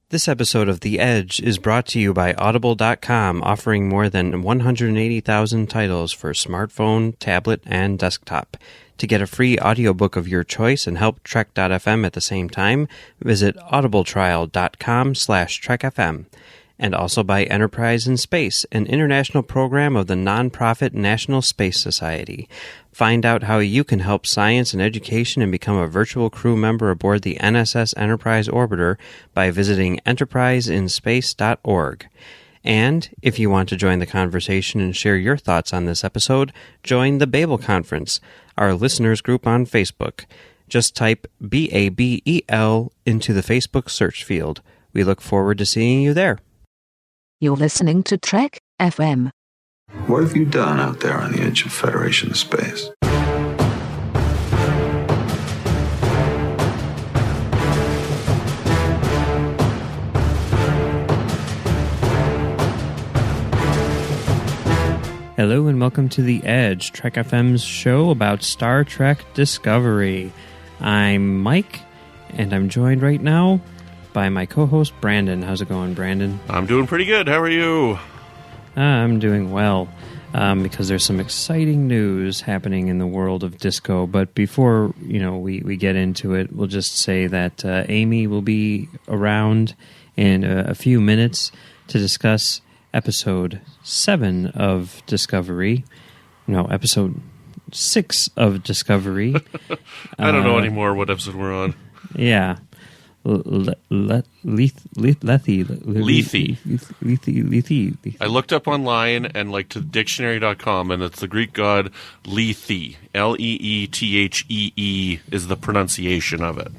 This episode of The Edge is brought to you by Audible.com, offering more than 180,000 titles for smartphone, tablet, and desktop. To get a free audiobook of your choice and help Trek.fm at the same time, visit audibletrial.com/trekfm. And also by Enterprise in Space, an international program of the nonprofit National Space Society. Find out how you can help science and education and become a virtual crew member aboard the NSS Enterprise Orbiter by visiting enterpriseinspace.org. And if you want to join the conversation and share your thoughts on this episode, join the Babel Conference, our listeners group on Facebook. Just type BABEL into the Facebook search field. We look forward to seeing you there. You're listening to Trek FM. What have you done out there on the edge of Federation space? Hello and welcome to The Edge, Trek FM's show about Star Trek Discovery. I'm Mike, and I'm joined right now by my co-host Brandon. How's it going, Brandon? I'm doing pretty good. How are you? I'm doing well, because there's some exciting news happening in the world of disco. But before we get into it, we'll just say that Amy will be around in a few minutes to discuss Episode 7 of Discovery. No, Episode 6 of Discovery. I don't know anymore what episode we're on. Yeah. Lethe. I looked up online and to dictionary.com, and it's the Greek god Lethe. Leethee is the pronunciation of it.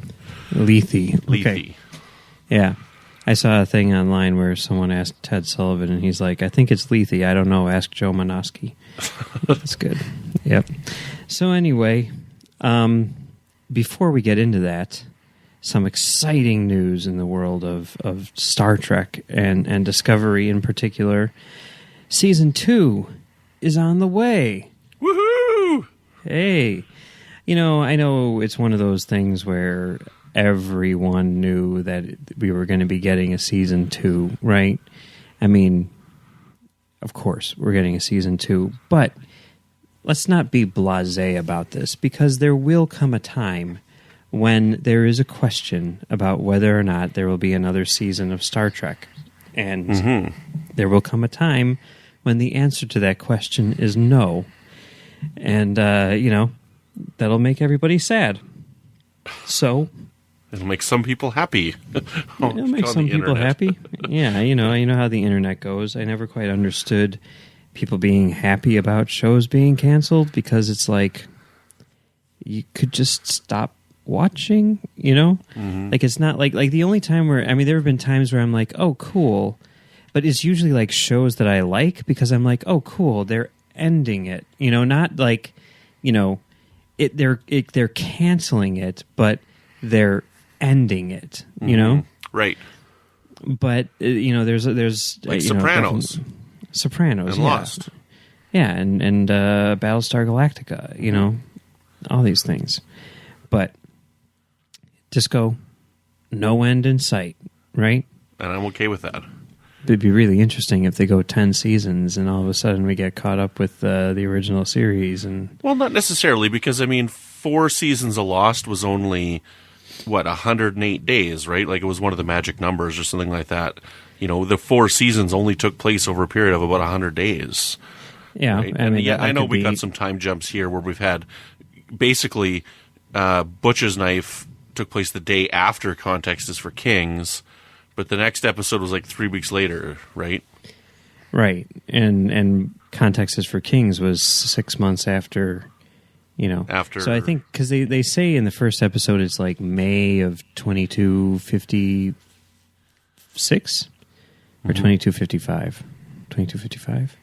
Lethe. Lethe. Okay. Yeah. I saw a thing online where someone asked Ted Sullivan, and he's like, I think it's Lethe. I don't know. Ask Joe Manoski. That's good. Yep. So anyway, before we get into that, some exciting news in the world of Star Trek and Discovery in particular. Season 2 is on the way. Woohoo! Hey. I know it's one of those things where everyone knew that we were going to be getting a Season 2, right? I mean, of course, we're getting a Season 2, but let's not be blasé about this, because there will come a time when there is a question about whether or not there will be another season of Star Trek. And there will come a time when the answer to that question is no. And, that'll make everybody sad. So it'll make some people happy. It'll make some people happy. Yeah, you know how the internet goes. I never quite understood people being happy about shows being canceled, because it's like, you could just stop watching, Like, it's not like the only time where, there have been times where I'm like, oh, cool, but it's usually like shows that I like, because I'm like, oh, cool, they're ending it, not like, they're canceling it, but they're ending it, Right. But there's like Sopranos, and yeah. Lost, yeah, and Battlestar Galactica, all these things, but Disco, no end in sight, right? And I'm okay with that. It'd be really interesting if they go 10 seasons and all of a sudden we get caught up with the original series. And well, not necessarily, because 4 seasons of Lost was only 108 days, right? Like, it was one of the magic numbers or something like that. The 4 seasons only took place over a period of about 100 days. Yeah, right? I know we got some time jumps here where we've had basically Butch's Knife took place the day after Context is for Kings, but the next episode was like 3 weeks later, right? Right, and Context is for Kings was 6 months after, After. So I think, because they say in the first episode it's like May of 2256 or 2255, 2255.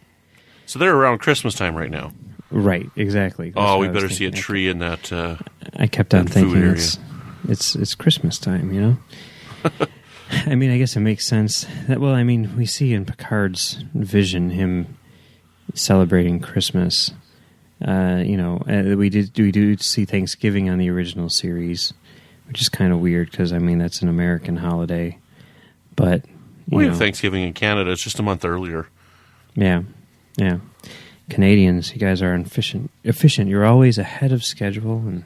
So they're around Christmas time right now. Right, exactly. That's we better see a tree in that. I kept on thinking it's Christmas time, I guess it makes sense. We see in Picard's vision him celebrating Christmas. We do see Thanksgiving on the original series, which is kind of weird because that's an American holiday. But we have Thanksgiving in Canada. It's just a month earlier. Yeah. Canadians, you guys are efficient. You're always ahead of schedule. And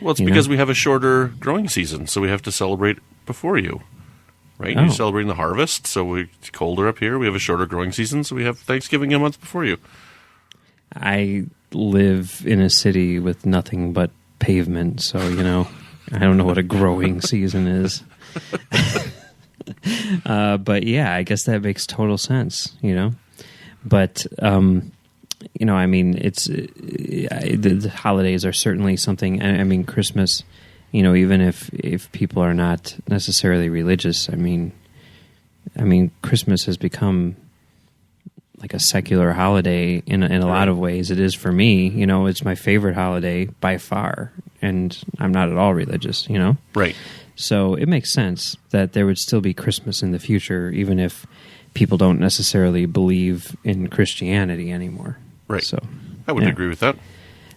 well, it's because we have a shorter growing season, so we have to celebrate before you. Right? You're celebrating the harvest, so it's colder up here. We have a shorter growing season, so we have Thanksgiving a month before you. I live in a city with nothing but pavement, so, I don't know what a growing season is. But yeah, I guess that makes total sense, But, I mean, it's the holidays are certainly something. I mean, Christmas, even if people are not necessarily religious, I mean, Christmas has become like a secular holiday in a lot of ways. It is for me. It's my favorite holiday by far, and I'm not at all religious. Right. So it makes sense that there would still be Christmas in the future, even if people don't necessarily believe in Christianity anymore. Right. So I would agree with that.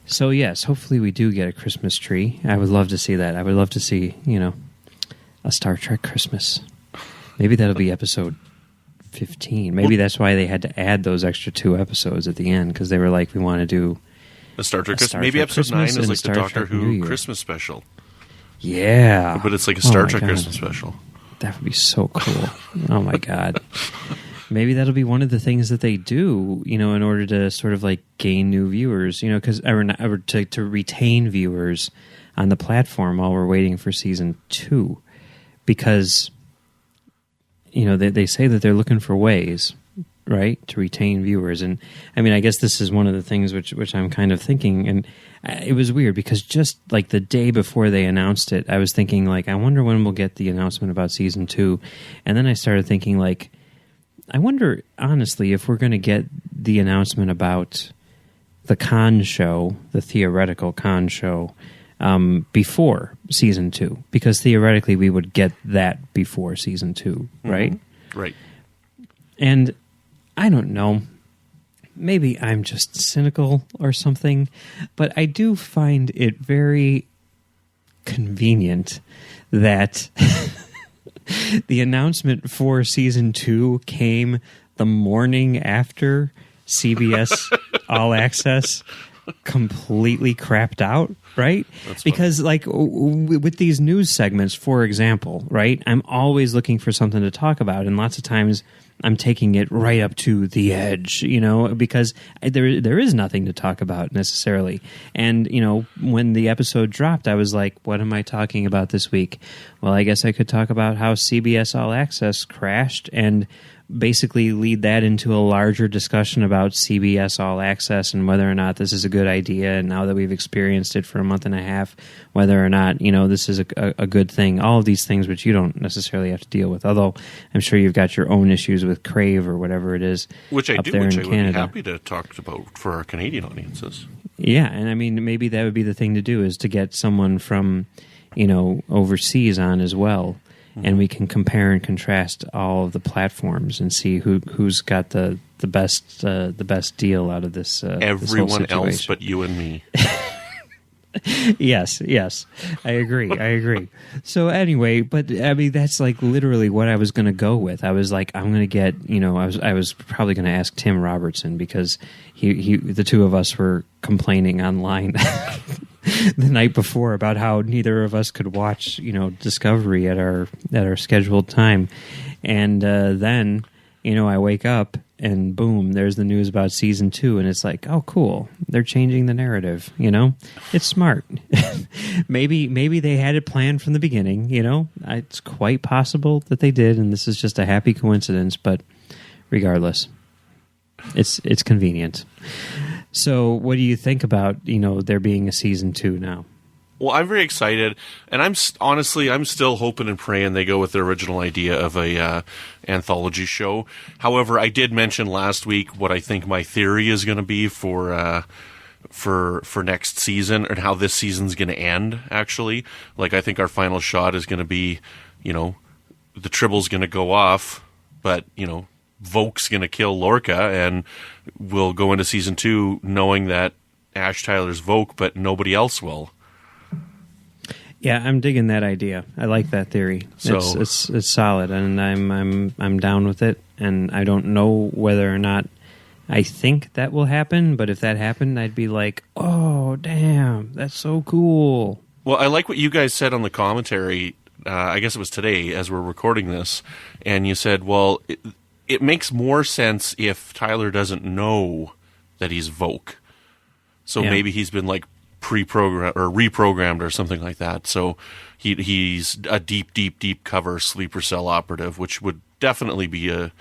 So yes, hopefully we do get a Christmas tree. I would love to see that. I would love to see, a Star Trek Christmas. Maybe that'll be episode 15. Maybe that's why they had to add those extra 2 episodes at the end, because they were like, we want to do a Star Trek Christmas. Maybe episode 9 is like the Doctor Who Christmas special. Yeah. But it's like a Star Trek Christmas special. That would be so cool. Oh my God. Maybe that'll be one of the things that they do, in order to sort of like gain new viewers, because to retain viewers on the platform while we're waiting for season 2, because they say that they're looking for ways, right, to retain viewers. And I mean, I guess this is one of the things which I'm kind of thinking, and it was weird because just like the day before they announced it, I was thinking like, I wonder when we'll get the announcement about season 2, and then I started thinking like, I wonder, honestly, if we're going to get the announcement about the con show, the theoretical con show, before season 2. Because theoretically, we would get that before season 2, right? Mm-hmm. Right. And I don't know. Maybe I'm just cynical or something, but I do find it very convenient that... the announcement for season 2 came the morning after CBS All Access completely crapped out, right? Because like with these news segments, for example, right, I'm always looking for something to talk about, and lots of times I'm taking it right up to the edge, because there is nothing to talk about necessarily. And, when the episode dropped, I was like, what am I talking about this week? Well, I guess I could talk about how CBS All Access crashed and basically lead that into a larger discussion about CBS All Access and whether or not this is a good idea, and now that we've experienced it for a month and a half, whether or not, this is a good thing. All of these things which you don't necessarily have to deal with, although I'm sure you've got your own issues with Crave or whatever it is. Which I up do, there which in I would Canada. be happy to talk about for our Canadian audiences. Yeah, and I mean, maybe that would be the thing to do, is to get someone from, overseas on as well. And we can compare and contrast all of the platforms and see who's got the best deal out of this. Everyone this else but you and me. Yes, I agree. So anyway, but I mean, that's like literally what I was going to go with. I was like, I'm going to get, I was probably going to ask Tim Robertson, because the two of us were complaining online the night before about how neither of us could watch, Discovery at our scheduled time, and then I wake up and boom, there's the news about season 2, and it's like, oh, cool, they're changing the narrative. It's smart. maybe they had it planned from the beginning. It's quite possible that they did, and this is just a happy coincidence. But regardless, it's convenient. So, what do you think about there being a season 2 now? Well, I'm very excited, and I'm still hoping and praying they go with their original idea of a anthology show. However, I did mention last week what I think my theory is going to be for next season, and how this season's going to end. Actually, like, I think our final shot is going to be, the Tribble's going to go off, but Voke's going to kill Lorca, and we'll go into season 2 knowing that Ash Tyler's Voke, but nobody else will. Yeah, I'm digging that idea. I like that theory. So It's solid, and I'm down with it. And I don't know whether or not I think that will happen, but if that happened, I'd be like, "Oh, damn, that's so cool." Well, I like what you guys said on the commentary. I guess it was today as we're recording this, and you said, "Well, it makes more sense if Tyler doesn't know that he's Voke, so maybe he's been like pre-programmed or reprogrammed or something like that. So he's a deep cover sleeper cell operative, which would definitely be an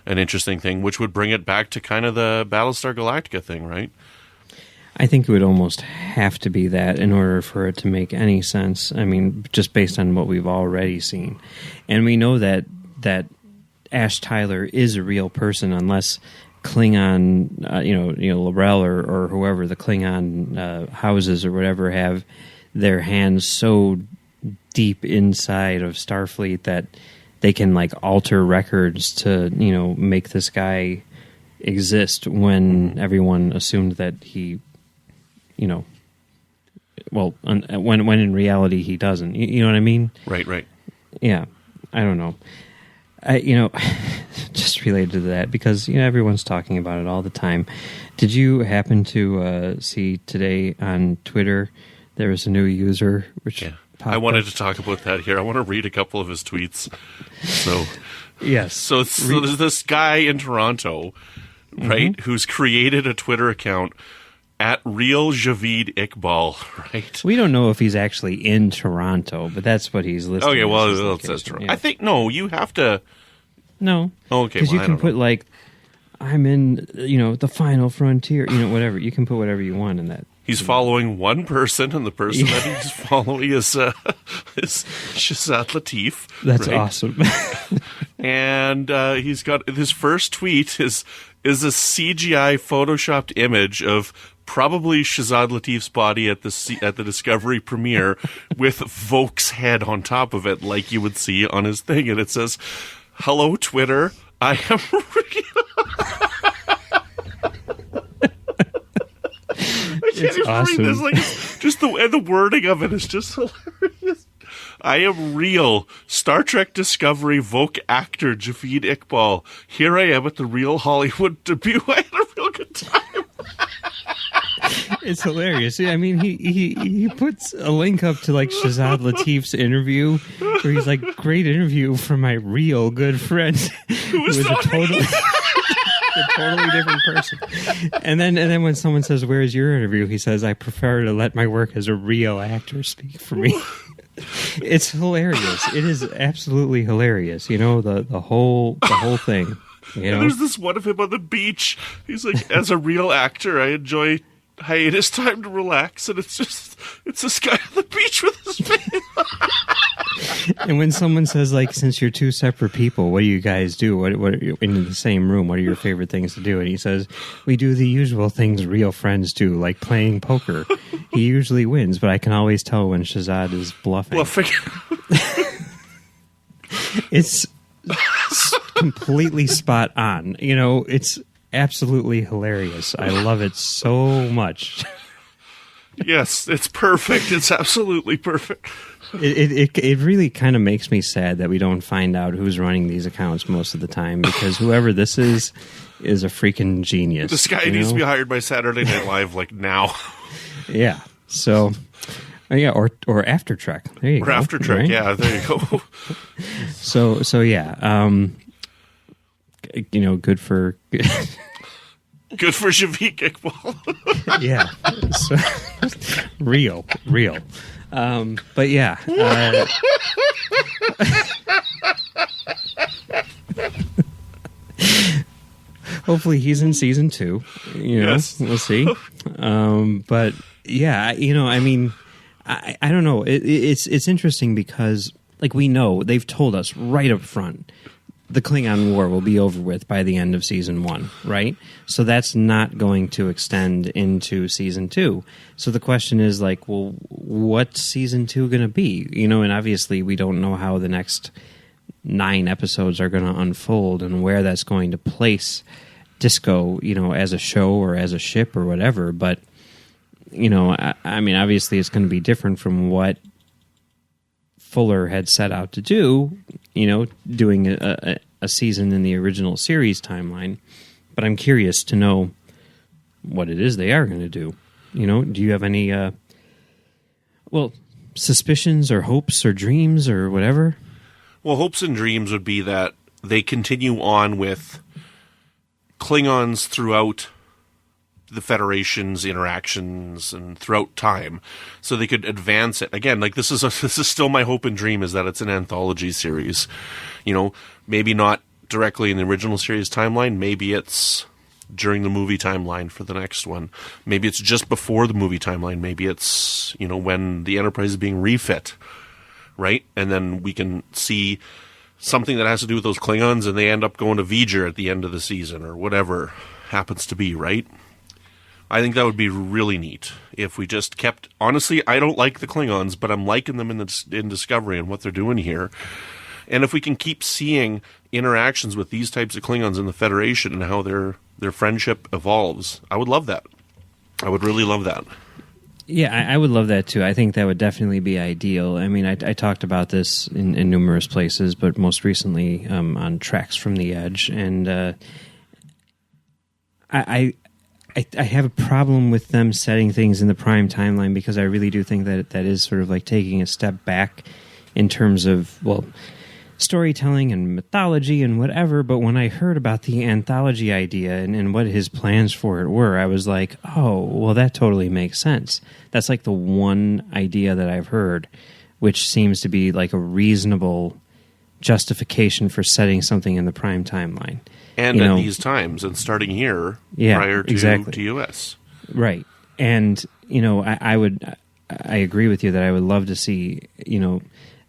interesting thing, which would bring it back to kind of the Battlestar Galactica thing, right? I think it would almost have to be that in order for it to make any sense. I mean, just based on what we've already seen. And we know that Ash Tyler is a real person, unless Klingon, Laurel or whoever the Klingon houses or whatever have their hands so deep inside of Starfleet that they can like alter records to make this guy exist when everyone assumed that he, when in reality he doesn't. You know what I mean? Right. Yeah, I don't know. Just related to that, because everyone's talking about it all the time. Did you happen to see today on Twitter there was a new user which I wanted to talk about that here. I want to read a couple of his tweets. So yes, so there's this guy in Toronto, right, who's created a Twitter account at Real Javid Iqbal, right? We don't know if he's actually in Toronto, but that's what he's listed. Okay, well, it says Toronto. Yeah. I think, no, you have to... No. Okay, because you can put, like, I'm in, the final frontier, whatever. You can put whatever you want in that. He's following one person, and the person that he's following is Shazad Latif. That's right? awesome. And he's got... His first tweet is a CGI photoshopped image of probably Shazad Latif's body at the Discovery premiere with Voke's head on top of it, like you would see on his thing, and it says, "Hello, Twitter. I am." I can't even awesome. read this. Like, just the wording of it is just hilarious. "I am real. Star Trek Discovery Voke actor Javid Iqbal. Here I am at the Real Hollywood debut. I had a real good time." It's hilarious. I mean, he puts a link up to like Shazad Latif's interview, where he's like, "Great interview from my real good friend," who was a totally different person. And then when someone says, "Where's your interview?" he says, "I prefer to let my work as a real actor speak for me." It's hilarious. It is absolutely hilarious. The whole thing. And there's this one of him on the beach. He's like, "As a real actor, I enjoy hiatus time to relax," and it's this guy on the beach with his face. And when someone says, like, "Since you're two separate people, what do you guys do? What are you, in the same room? What are your favorite things to do?" And he says, "We do the usual things real friends do, like playing poker. He usually wins, but I can always tell when Shazad is bluffing." It's completely spot on. It's absolutely hilarious. I love it so much. Yes, it's perfect. It's absolutely perfect. It really kind of makes me sad that we don't find out who's running these accounts most of the time, because whoever this is a freaking genius. This guy needs to be hired by Saturday Night Live, like, now. Yeah. So, or After Trek. There you go. Or After Trek, right? Yeah, there you go. So yeah. Good for... Good for Javid Iqbal. Yeah. So, real. But yeah. Hopefully he's in season 2. Yes. We'll see. But yeah, I mean, I don't know. It's interesting because, like, we know they've told us right up front the Klingon War will be over with by the end of season 1, right? So that's not going to extend into season 2. So the question is, like, well, what's season 2 going to be? And obviously we don't know how the next 9 episodes are going to unfold and where that's going to place Disco, as a show or as a ship or whatever. But, I mean, obviously it's going to be different from what Fuller had set out to do, doing a season in the original series timeline. But I'm curious to know what it is they are going to do. Do you have any, suspicions or hopes or dreams or whatever? Well, hopes and dreams would be that they continue on with Klingons throughout the Federation's interactions and throughout time, so they could advance it. Again, like this is still my hope and dream, is that it's an anthology series. Maybe not directly in the original series timeline. Maybe it's during the movie timeline for the next one. Maybe it's just before the movie timeline. Maybe it's, when the Enterprise is being refit, right? And then we can see something that has to do with those Klingons and they end up going to V'ger at the end of the season or whatever happens to be, right? I think that would be really neat if we just kept... Honestly, I don't like the Klingons, but I'm liking them in Discovery and what they're doing here. And if we can keep seeing interactions with these types of Klingons in the Federation and how their friendship evolves, I would love that. I would really love that. Yeah, I would love that too. I think that would definitely be ideal. I mean, I talked about this in numerous places, but most recently on Tracks from the Edge. And I have a problem with them setting things in the prime timeline, because I really do think that is sort of like taking a step back in terms of, storytelling and mythology and whatever. But when I heard about the anthology idea and what his plans for it were, I was like, oh, well, that totally makes sense. That's like the one idea that I've heard, which seems to be like a reasonable justification for setting something in the prime timeline. And at these times, and starting here, prior to US. Right. And, I agree with you that I would love to see,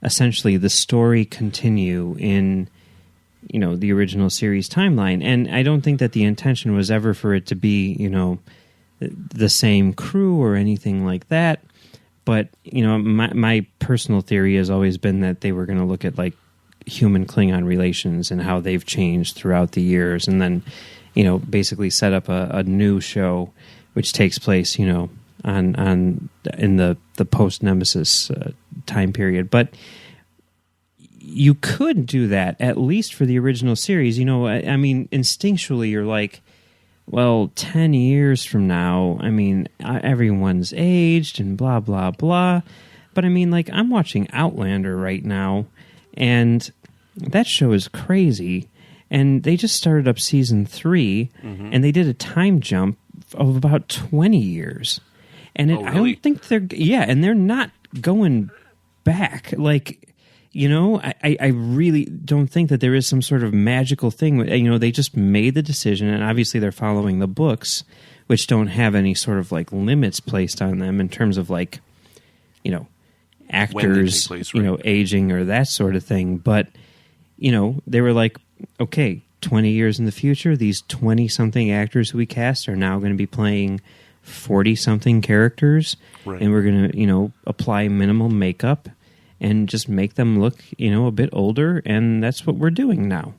essentially the story continue in, the original series timeline. And I don't think that the intention was ever for it to be, the same crew or anything like that. But, my personal theory has always been that they were going to look at, like, human-Klingon relations and how they've changed throughout the years, and then, basically set up a new show which takes place, in the post-Nemesis time period. But you could do that, at least for the original series. I mean, instinctually, you're like, well, 10 years from now, I mean, everyone's aged and blah, blah, blah. But I mean, like, I'm watching Outlander right now, and that show is crazy. And they just started up season 3, and they did a time jump of about 20 years. And really? I don't think and they're not going back. Like, I really don't think that there is some sort of magical thing. They just made the decision, and obviously they're following the books, which don't have any sort of like limits placed on them in terms of like, actors, place, right? Aging or that sort of thing. But, they were like, okay, 20 years in the future, these 20-something actors who we cast are now going to be playing 40-something characters, right. And we're going to, apply minimal makeup and just make them look, a bit older, and that's what we're doing now.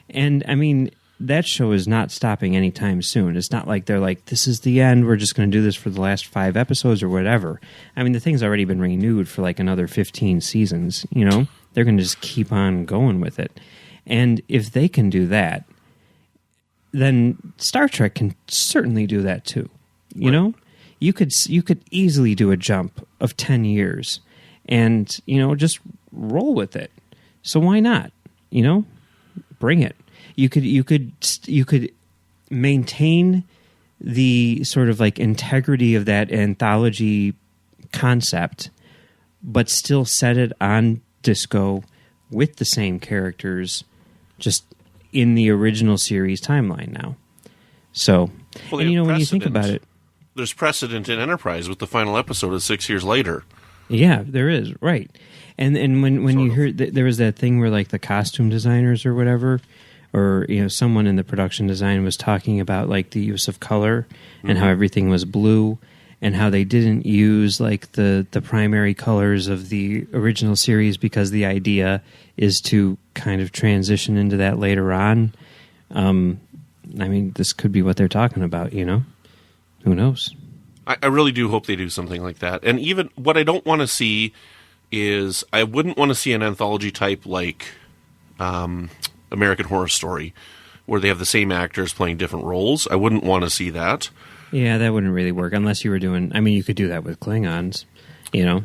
And, I mean, that show is not stopping anytime soon. It's not like they're like, this is the end, we're just going to do this for the last 5 episodes or whatever. I mean, the thing's already been renewed for like another 15 seasons, They're going to just keep on going with it. And if they can do that, then Star Trek can certainly do that too. You could easily do a jump of 10 years and, just roll with it. So why not? Bring it. You could maintain the sort of like integrity of that anthology concept, but still set it on Disco with the same characters, just in the original series timeline now. So, well, and when you think about it, there's precedent in Enterprise with the final episode of 6 years later. Yeah, there is, right. And when you heard there was that thing where like the costume designers or whatever, or someone in the production design was talking about like the use of color and how everything was blue, and how they didn't use like the primary colors of the original series because the idea is to kind of transition into that later on. I mean, this could be what they're talking about, Who knows? I really do hope they do something like that. And even what I don't want to see is I wouldn't want to see an anthology type like American Horror Story, where they have the same actors playing different roles. I wouldn't want to see that. Yeah, that wouldn't really work unless you were doing... I mean, you could do that with Klingons, you know.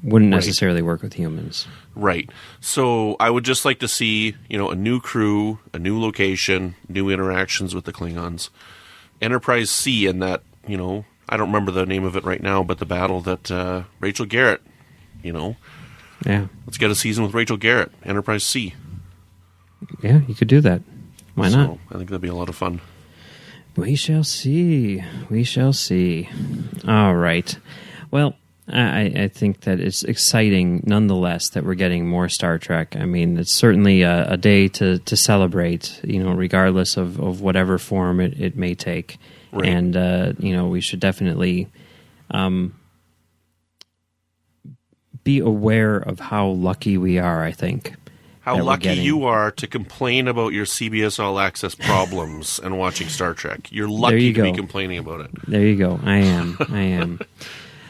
Wouldn't necessarily work with humans. Right. So I would just like to see, you know, a new crew, a new location, new interactions with the Klingons. Enterprise C in that, you know, I don't remember the name of it right now, but the battle that Rachel Garrett, you know. Yeah. Let's get a season with Rachel Garrett, Enterprise C. Yeah, you could do that. Why not? So I think that'd be a lot of fun. We shall see. We shall see. All right. Well, I think that it's exciting nonetheless that we're getting more Star Trek. I mean, it's certainly a day to celebrate, you know, regardless of whatever form it may take. Right. And, you know, we should definitely be aware of how lucky we are, I think. How lucky you are to complain about your CBS All Access problems and watching Star Trek. You're lucky to be complaining about it. There you go. I am.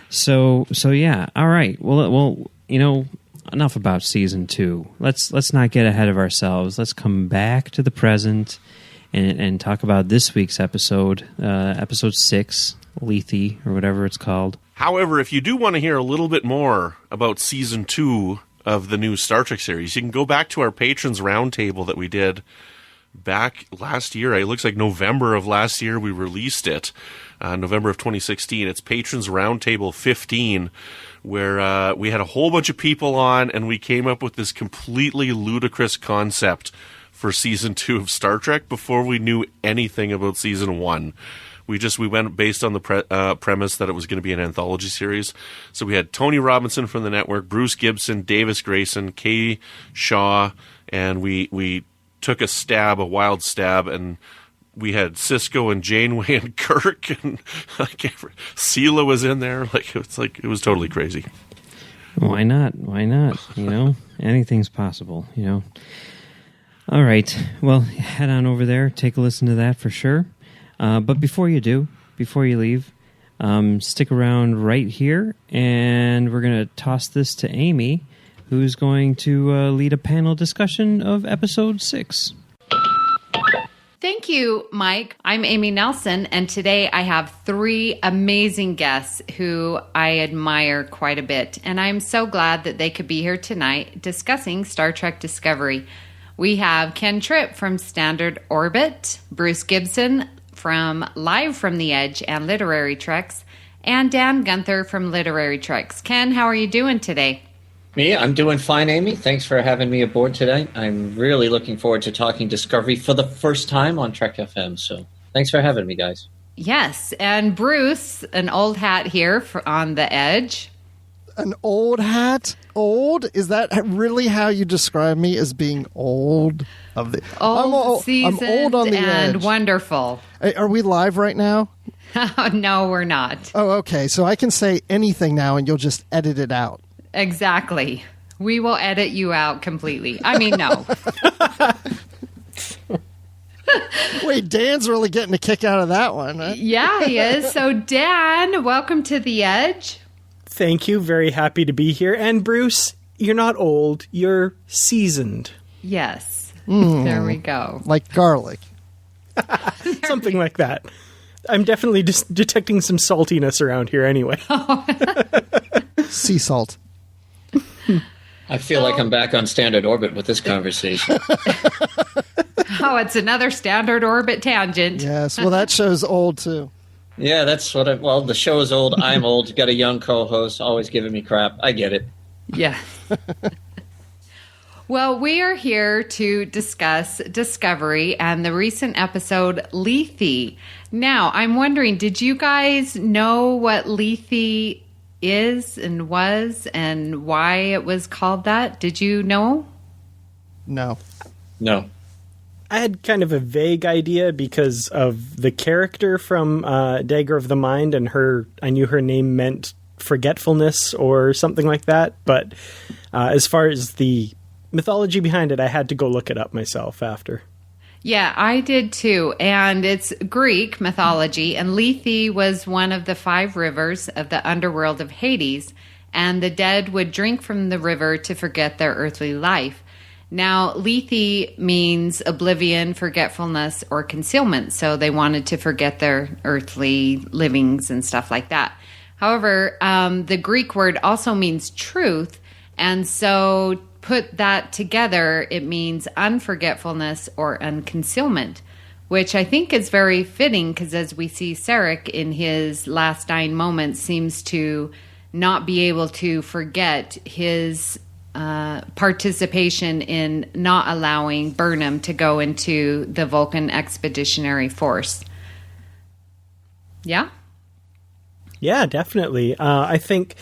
So yeah. All right. Well, you know, enough about season 2. Let's not get ahead of ourselves. Let's come back to the present and talk about this week's episode, episode 6, Lethe, or whatever it's called. However, if you do want to hear a little bit more about season 2 of the new Star Trek series, you can go back to our Patrons Roundtable that we did back last year. It looks like November of last year we released it, November of 2016. It's Patrons Roundtable 15, where we had a whole bunch of people on, and we came up with this completely ludicrous concept for season 2 of Star Trek before we knew anything about season 1. We went based on the premise that it was going to be an anthology series. So we had Tony Robinson from the network, Bruce Gibson, Davis Grayson, Kay Shaw, and we took a wild stab, and we had Cisco and Janeway and Kirk, and Sela was in there. It was totally crazy. Why not? You know, anything's possible, you know. All right. Well, head on over there. Take a listen to that for sure. But before you leave, stick around right here, and we're going to toss this to Amy, who's going to lead a panel discussion of episode 6. Thank you, Mike. I'm Amy Nelson, and today I have 3 amazing guests who I admire quite a bit, and I'm so glad that they could be here tonight discussing Star Trek Discovery. We have Ken Tripp from Standard Orbit, Bruce Gibson from Live from the Edge and Literary Treks, and Dan Gunther from Literary Treks. Ken, how are you doing today? Me? I'm doing fine, Amy. Thanks for having me aboard today. I'm really looking forward to talking Discovery for the first time on Trek FM, so thanks for having me, guys. Yes, and Bruce, an old hat here on the Edge. An old hat? Old? Is that really how you describe me, as being old? Seasoned, I'm old on the and edge. Wonderful. Are we live right now? No, we're not. Oh, okay. So I can say anything now, and you'll just edit it out. Exactly. We will edit you out completely. I mean, no. Wait, Dan's really getting a kick out of that one. Huh? Yeah, he is. So, Dan, welcome to The Edge. Thank you. Very happy to be here. And Bruce, you're not old. You're seasoned. Yes. There we go. Like garlic. Something like that. I'm definitely just detecting some saltiness around here anyway. Sea salt. I feel like I'm back on Standard Orbit with this conversation. Oh, it's another Standard Orbit tangent. Yes. Well, that show's old, too. Yeah, that's what the show is old. I'm old. Got a young co-host, always giving me crap. I get it. Yeah. Well, we are here to discuss Discovery and the recent episode Lethe. Now, I'm wondering, did you guys know what Lethe is and was and why it was called that? Did you know? No. I had kind of a vague idea because of the character from Dagger of the Mind, and I knew her name meant forgetfulness or something like that. But as far as the mythology behind it, I had to go look it up myself after. Yeah, I did too. And it's Greek mythology, and Lethe was one of the 5 rivers of the underworld of Hades. and the dead would drink from the river to forget their earthly life. Now, Lethe means oblivion, forgetfulness, or concealment, so they wanted to forget their earthly livings and stuff like that. However, the Greek word also means truth, and so put that together, it means unforgetfulness or unconcealment, which I think is very fitting because as we see Sarek in his last dying moments seems to not be able to forget his participation in not allowing Burnham to go into the Vulcan Expeditionary Force. Yeah? Yeah, definitely. I think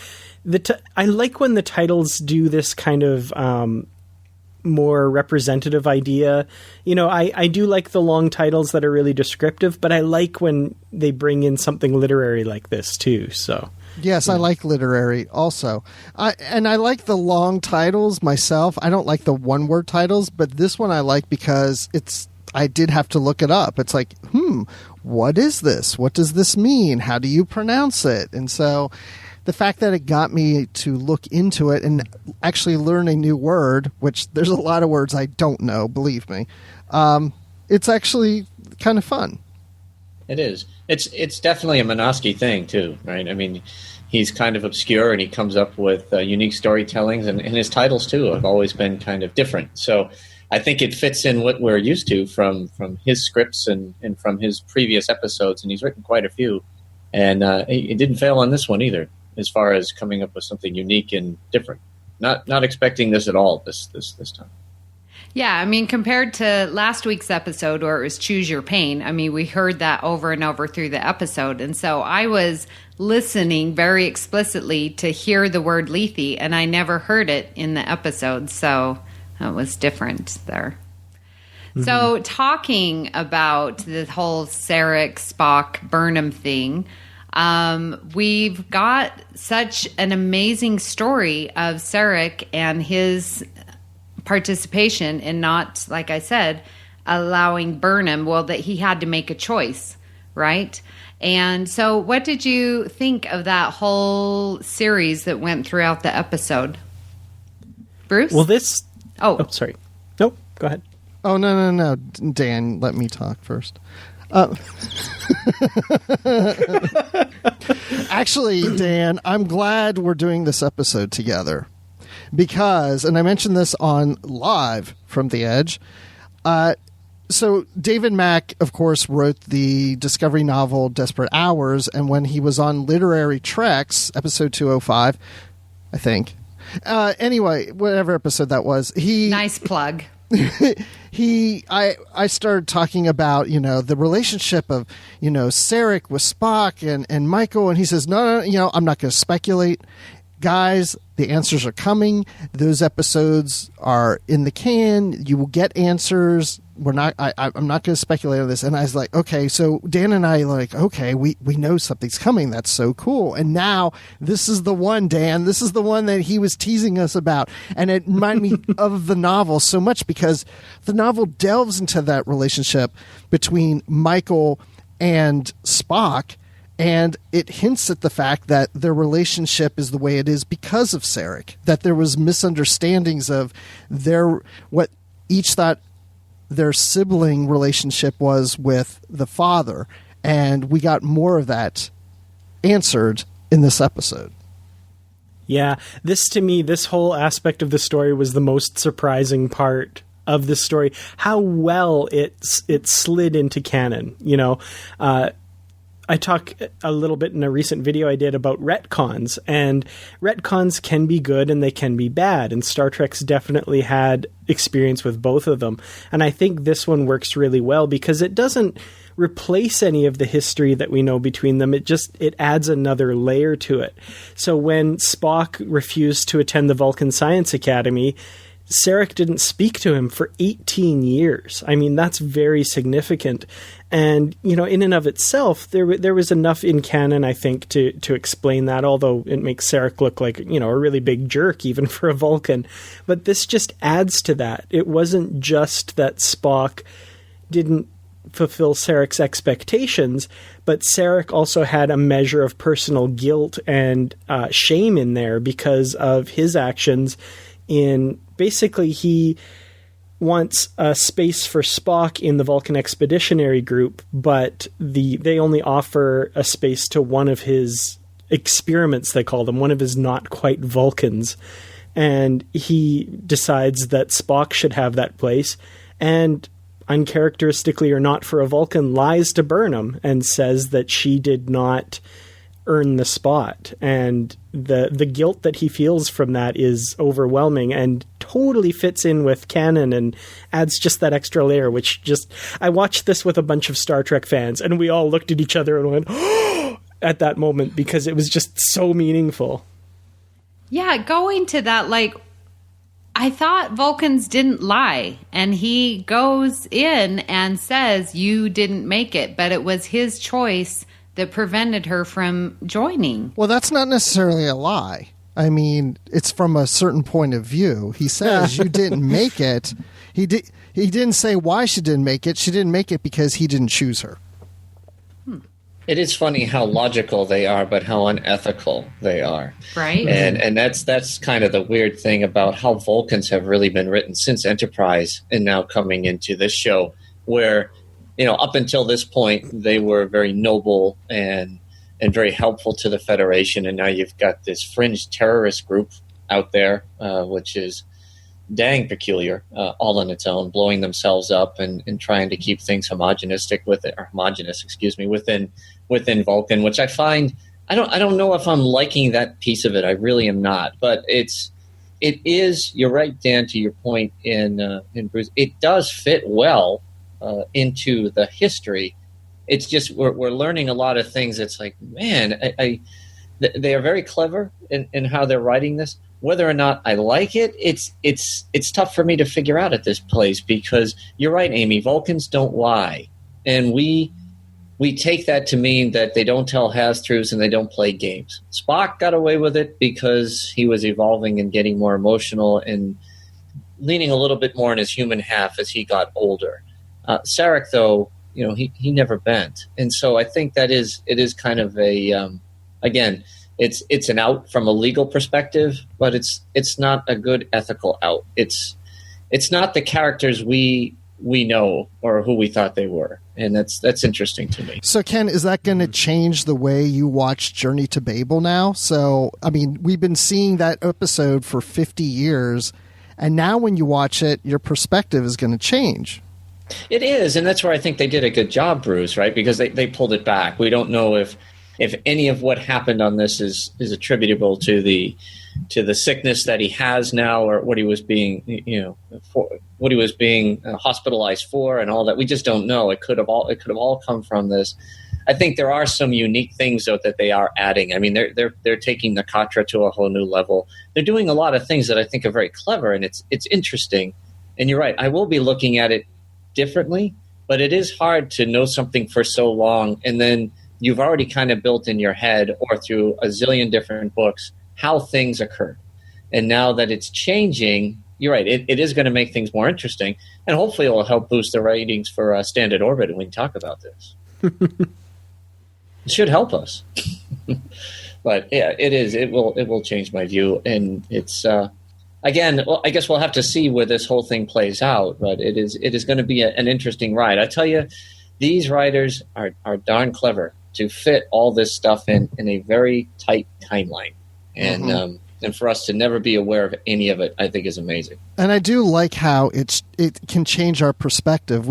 I like when the titles do this kind of more representative idea. You know, I do like the long titles that are really descriptive, but I like when they bring in something literary like this too. So yes, I like literary also. I like the long titles myself. I don't like the one-word titles, but this one I like because I did have to look it up. It's like, what is this? What does this mean? How do you pronounce it? And so the fact that it got me to look into it and actually learn a new word, which there's a lot of words I don't know, believe me, it's actually kind of fun. It is. It's definitely a Minosky thing too, right? I mean, he's kind of obscure and he comes up with unique storytellings, and his titles too have always been kind of different. So I think it fits in what we're used to from his scripts and from his previous episodes, and he's written quite a few. And he didn't fail on this one either, as far as coming up with something unique and different. Not expecting this at all this time. Yeah, I mean, compared to last week's episode where it was Choose Your Pain, I mean, we heard that over and over through the episode. And so I was listening very explicitly to hear the word Lethe, and I never heard it in the episode. So it was different there. Mm-hmm. So talking about the whole Sarek, Spock, Burnham thing, we've got such an amazing story of Sarek and his participation in not, like I said, allowing Burnham, that he had to make a choice, right? And so what did you think of that whole series that went throughout the episode? Bruce? Well, Oh, sorry. Nope, go ahead. Oh, no. Dan, let me talk first. Actually, Dan, I'm glad we're doing this episode together because, and I mentioned this on Live from the Edge, so David Mack, of course, wrote the Discovery novel Desperate Hours, and when he was on Literary Treks, episode 205, I think. Anyway, whatever episode that was, nice plug. I started talking about, the relationship of, Sarek with Spock and Michael, and he says, no, I'm not going to speculate. Guys, the answers are coming. Those episodes are in the can. You will get answers. I'm not going to speculate on this. And I was like, okay, so Dan and I okay, we know something's coming. That's so cool. And now this is the one, Dan. This is the one that he was teasing us about. And it reminded me of the novel so much because the novel delves into that relationship between Michael and Spock. And it hints at the fact that their relationship is the way it is because of Sarek. That there was misunderstandings of what each thought their sibling relationship was with the father. And we got more of that answered in this episode. Yeah, to me, this whole aspect of the story was the most surprising part of the story. How well it slid into canon, I talk a little bit in a recent video I did about retcons, and retcons can be good and they can be bad, and Star Trek's definitely had experience with both of them. And I think this one works really well because it doesn't replace any of the history that we know between them. It adds another layer to it. So when Spock refused to attend the Vulcan Science Academy, Sarek didn't speak to him for 18 years. I mean, that's very significant. And, in and of itself, there was enough in canon, I think, to explain that, although it makes Sarek look like, a really big jerk, even for a Vulcan. But this just adds to that. It wasn't just that Spock didn't fulfill Sarek's expectations, but Sarek also had a measure of personal guilt and shame in there because of his actions. In basically, he wants a space for Spock in the Vulcan Expeditionary Group, but they only offer a space to one of his experiments, they call them, one of his not quite Vulcans. And he decides that Spock should have that place, and uncharacteristically or not for a Vulcan, lies to Burnham and says that she did not earn the spot. And the guilt that he feels from that is overwhelming and totally fits in with canon and adds just that extra layer, which just... I watched this with a bunch of Star Trek fans, and we all looked at each other and went, oh, at that moment, because it was just so meaningful. Yeah, going to that, like, I thought Vulcans didn't lie, and he goes in and says, you didn't make it, but it was his choice that prevented her from joining. Well, that's not necessarily a lie. I mean, it's from a certain point of view. He says you didn't make it. He didn't say why she didn't make it. She didn't make it because he didn't choose her. It is funny how logical they are, but how unethical they are. Right. And that's kind of the weird thing about how Vulcans have really been written since Enterprise and now coming into this show, where, you know, up until this point, they were very noble and very helpful to the Federation. And now you've got this fringe terrorist group out there, which is dang peculiar, all on its own, blowing themselves up and trying to keep things homogenous within Vulcan, which I find, I don't know if I'm liking that piece of it. I really am not. But it is, you're right, Dan, to your point in Bruce, it does fit well into the history. It's just we're learning a lot of things. It's like, man, they are very clever in how they're writing this. Whether or not I like it, it's tough for me to figure out at this place, because you're right, Amy. Vulcans don't lie, and we take that to mean that they don't tell half-truths and they don't play games. Spock got away with it because he was evolving and getting more emotional and leaning a little bit more in his human half as he got older. Sarek, though, you know, he never bent, and so I think it is kind of a again. It's an out from a legal perspective, but it's not a good ethical out. It's not the characters we know or who we thought they were, and that's interesting to me. So, Ken, is that going to change the way you watch Journey to Babel now? So, I mean, we've been seeing that episode for 50 years, and now when you watch it, your perspective is going to change. It is, and that's where I think they did a good job, Bruce, right? Because they pulled it back. We don't know if any of what happened on this is attributable to the sickness that he has now, or what he was being, hospitalized for, and all that. We just don't know. It could have all come from this. I think there are some unique things though that they are adding. I mean, they're taking the Katra to a whole new level. They're doing a lot of things that I think are very clever, and it's interesting. And you're right. I will be looking at it differently, but it is hard to know something for so long, and then you've already kind of built in your head or through a zillion different books how things occurred. And now that it's changing, you're right, it is going to make things more interesting. And hopefully it will help boost the ratings for Standard Orbit when we talk about this. It should help us. But yeah, it is. It will change my view. And it's, again, well, I guess we'll have to see where this whole thing plays out. But it is going to be an interesting ride. I tell you, these writers are darn clever to fit all this stuff in a very tight timeline. And and for us to never be aware of any of it, I think is amazing. And I do like how it can change our perspective.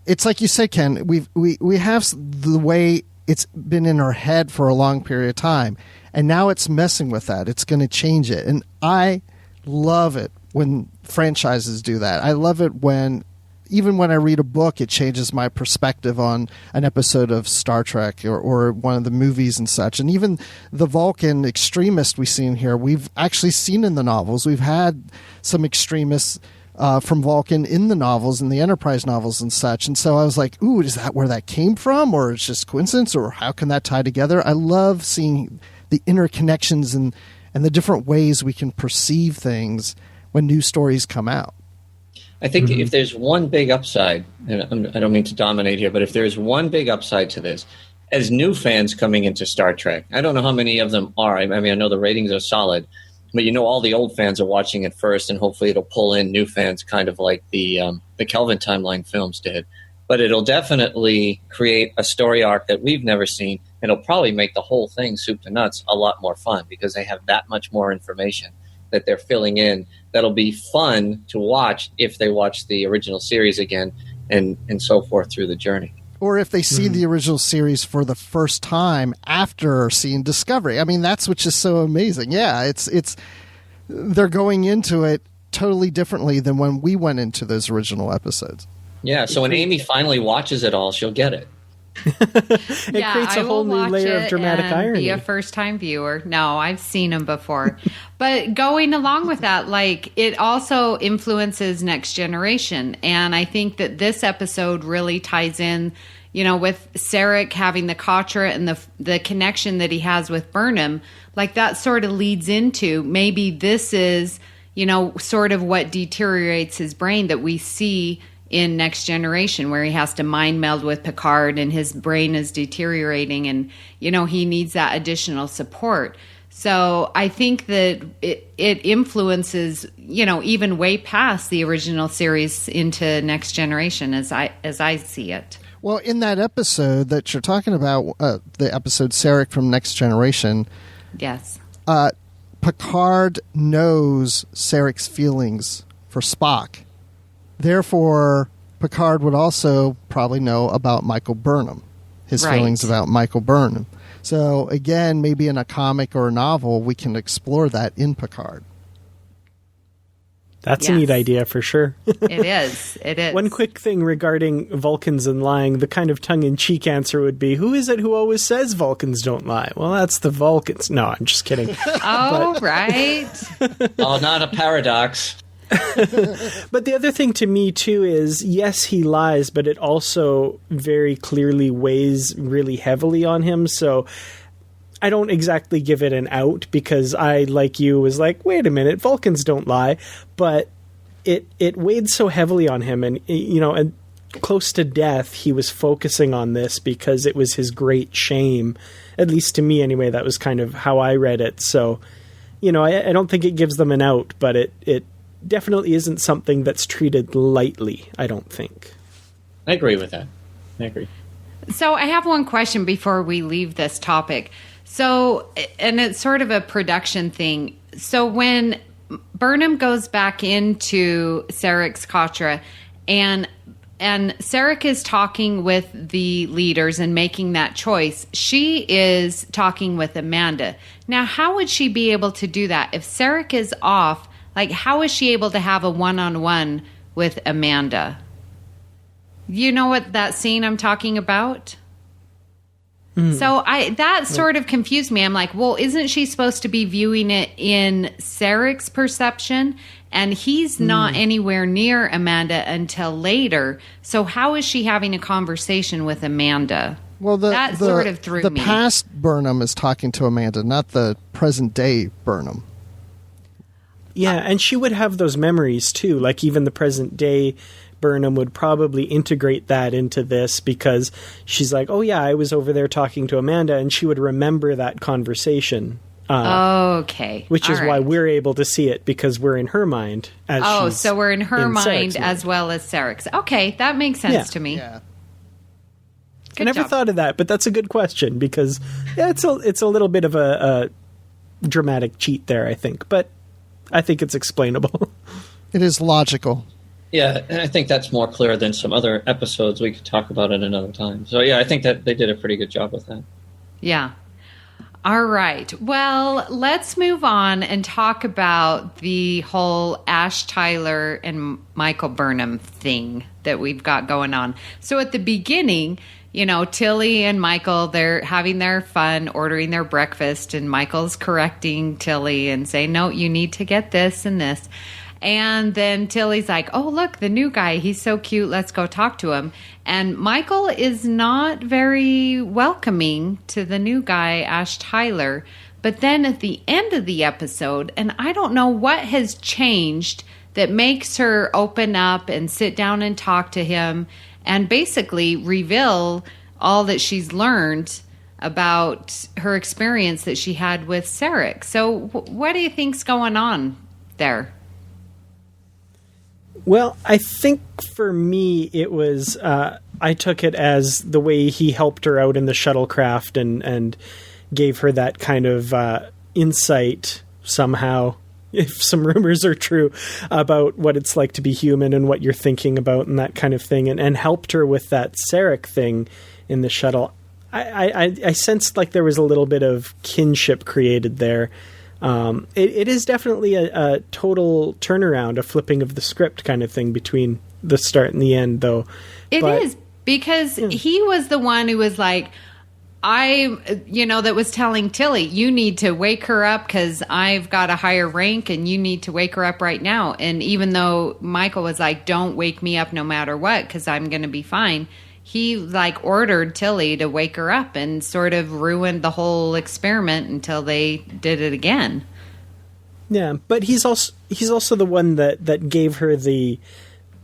It's like you said, Ken, we have the way it's been in our head for a long period of time, and now it's messing with that. It's going to change it. And I love it when franchises do that. I love it when even when I read a book, it changes my perspective on an episode of Star Trek or one of the movies and such. And even the Vulcan extremist we see in here, we've actually seen in the novels. We've had some extremists from Vulcan in the novels, in the Enterprise novels and such. And so I was like, ooh, is that where that came from? Or it's just coincidence? Or how can that tie together? I love seeing the interconnections and the different ways we can perceive things when new stories come out. I think if there's one big upside, and I don't mean to dominate here, but if there's one big upside to this, as new fans coming into Star Trek, I don't know how many of them are. I mean, I know the ratings are solid, but all the old fans are watching it first, and hopefully it'll pull in new fans, kind of like the Kelvin Timeline films did. But it'll definitely create a story arc that we've never seen, and it'll probably make the whole thing, soup to nuts, a lot more fun because they have that much more information that they're filling in. That'll be fun to watch if they watch the original series again, and so forth through the journey. Or if they see the original series for the first time after seeing Discovery. I mean, that's what's just so amazing. Yeah, it's they're going into it totally differently than when we went into those original episodes. Yeah, so when Amy finally watches it all, she'll get it. It creates a whole new layer of dramatic irony. Be a first-time viewer. No, I've seen them before. But going along with that, it also influences Next Generation. And I think that this episode really ties in, with Sarek having the Katra and the connection that he has with Burnham. That sort of leads into maybe this is, sort of what deteriorates his brain that we see in Next Generation, where he has to mind meld with Picard and his brain is deteriorating and, he needs that additional support. So I think that it influences, even way past the original series into Next Generation as I see it. Well, in that episode that you're talking about, the episode Sarek from Next Generation. Yes. Picard knows Sarek's feelings for Spock. Therefore, Picard would also probably know about Michael Burnham, his feelings about Michael Burnham. So, again, maybe in a comic or a novel, we can explore that in Picard. That's a neat idea for sure. It is. It is. One quick thing regarding Vulcans and lying, the kind of tongue-in-cheek answer would be, who is it who always says Vulcans don't lie? Well, that's the Vulcans. No, I'm just kidding. Right. Oh, not a paradox. But the other thing to me, too, is, yes, he lies, but it also very clearly weighs really heavily on him. So I don't exactly give it an out because I, like you, was like, wait a minute, Vulcans don't lie. But it weighed so heavily on him. And, and close to death, he was focusing on this because it was his great shame. At least to me, anyway, that was kind of how I read it. So, I don't think it gives them an out, but it definitely isn't something that's treated lightly, I don't think. I agree with that. I agree. So I have one question before we leave this topic. So, and it's sort of a production thing. So when Burnham goes back into Sarek's Katra and Sarek is talking with the leaders and making that choice, she is talking with Amanda. Now, how would she be able to do that? If Sarek is off, how is she able to have a one-on-one with Amanda? You know what that scene I'm talking about? So that sort of confused me. I'm like, well, isn't she supposed to be viewing it in Sarek's perception? And he's not anywhere near Amanda until later. So how is she having a conversation with Amanda? Well, that sort of threw me. The past Burnham is talking to Amanda, not the present-day Burnham. Yeah, and she would have those memories, too. Even the present-day Burnham would probably integrate that into this because she's like, oh, yeah, I was over there talking to Amanda, and she would remember that conversation. Okay. Which is why we're able to see it, because we're in her mind. So we're in her mind Sarek's as well as Sarek's. Okay, that makes sense to me. Yeah. I never thought of that, but that's a good question because it's a little bit of a dramatic cheat there, I think. But I think it's explainable. It is logical. Yeah, and I think that's more clear than some other episodes we could talk about at another time. So, yeah, I think that they did a pretty good job with that. Yeah. All right. Well, let's move on and talk about the whole Ash Tyler and Michael Burnham thing that we've got going on. So at the beginning, Tilly and Michael, they're having their fun, ordering their breakfast, and Michael's correcting Tilly and saying, no, you need to get this and this. And then Tilly's like, oh, look, the new guy, he's so cute, let's go talk to him. And Michael is not very welcoming to the new guy, Ash Tyler. But then at the end of the episode, and I don't know what has changed that makes her open up and sit down and talk to him and basically reveal all that she's learned about her experience that she had with Sarek. So what do you think's going on there? Well, I think for me it was I took it as the way he helped her out in the shuttlecraft and gave her that kind of insight somehow, if some rumors are true, about what it's like to be human and what you're thinking about and that kind of thing, and helped her with that Sarek thing in the shuttle. I sensed like there was a little bit of kinship created there. It is definitely a total turnaround, a flipping of the script kind of thing between the start and the end, though. It is, because he was the one who was like, that was telling Tilly, you need to wake her up because I've got a higher rank and you need to wake her up right now. And even though Michael was like, don't wake me up no matter what because I'm going to be fine, he like ordered Tilly to wake her up and sort of ruined the whole experiment until they did it again. Yeah, but he's also the one that gave her the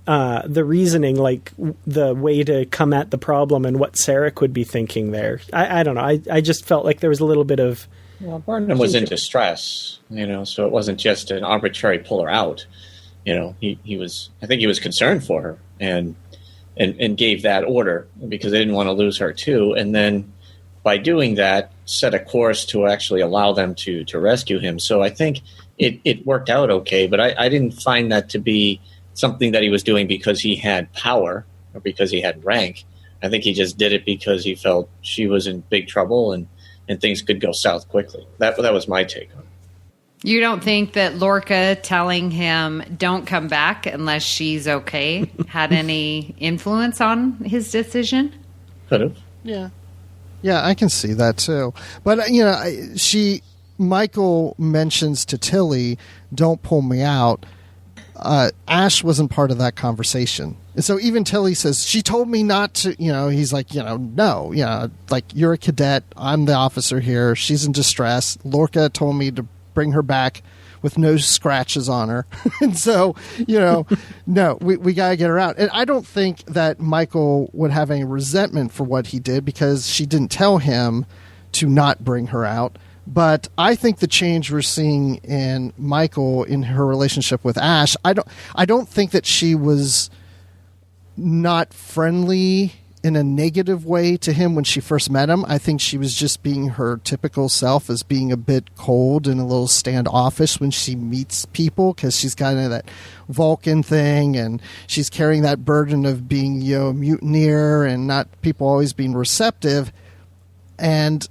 reasoning, like the way to come at the problem and what Sarek would be thinking there. I don't know. I just felt like there was a little bit of... Well, Burnham was in distress, so it wasn't just an arbitrary pull her out. He was, I think he was concerned for her and gave that order because they didn't want to lose her too. And then by doing that, set a course to actually allow them to rescue him. So I think it worked out okay, but I didn't find that to be something that he was doing because he had power or because he had rank. I think he just did it because he felt she was in big trouble and things could go south quickly. That was my take on it. You don't think that Lorca telling him don't come back unless she's okay had any influence on his decision? Could have. Yeah, I can see that too. But Michael mentions to Tilly, "Don't pull me out." Ash wasn't part of that conversation. And so even Tilly says, she told me not to, he's like, no, like you're a cadet. I'm the officer here. She's in distress. Lorca told me to bring her back with no scratches on her. And so, no, we got to get her out. And I don't think that Michael would have any resentment for what he did because she didn't tell him to not bring her out. But I think the change we're seeing in Michael in her relationship with Ash, I don't think that she was not friendly in a negative way to him when she first met him. I think she was just being her typical self, as being a bit cold and a little standoffish when she meets people because she's kind of that Vulcan thing and she's carrying that burden of being a mutineer and not people always being receptive. And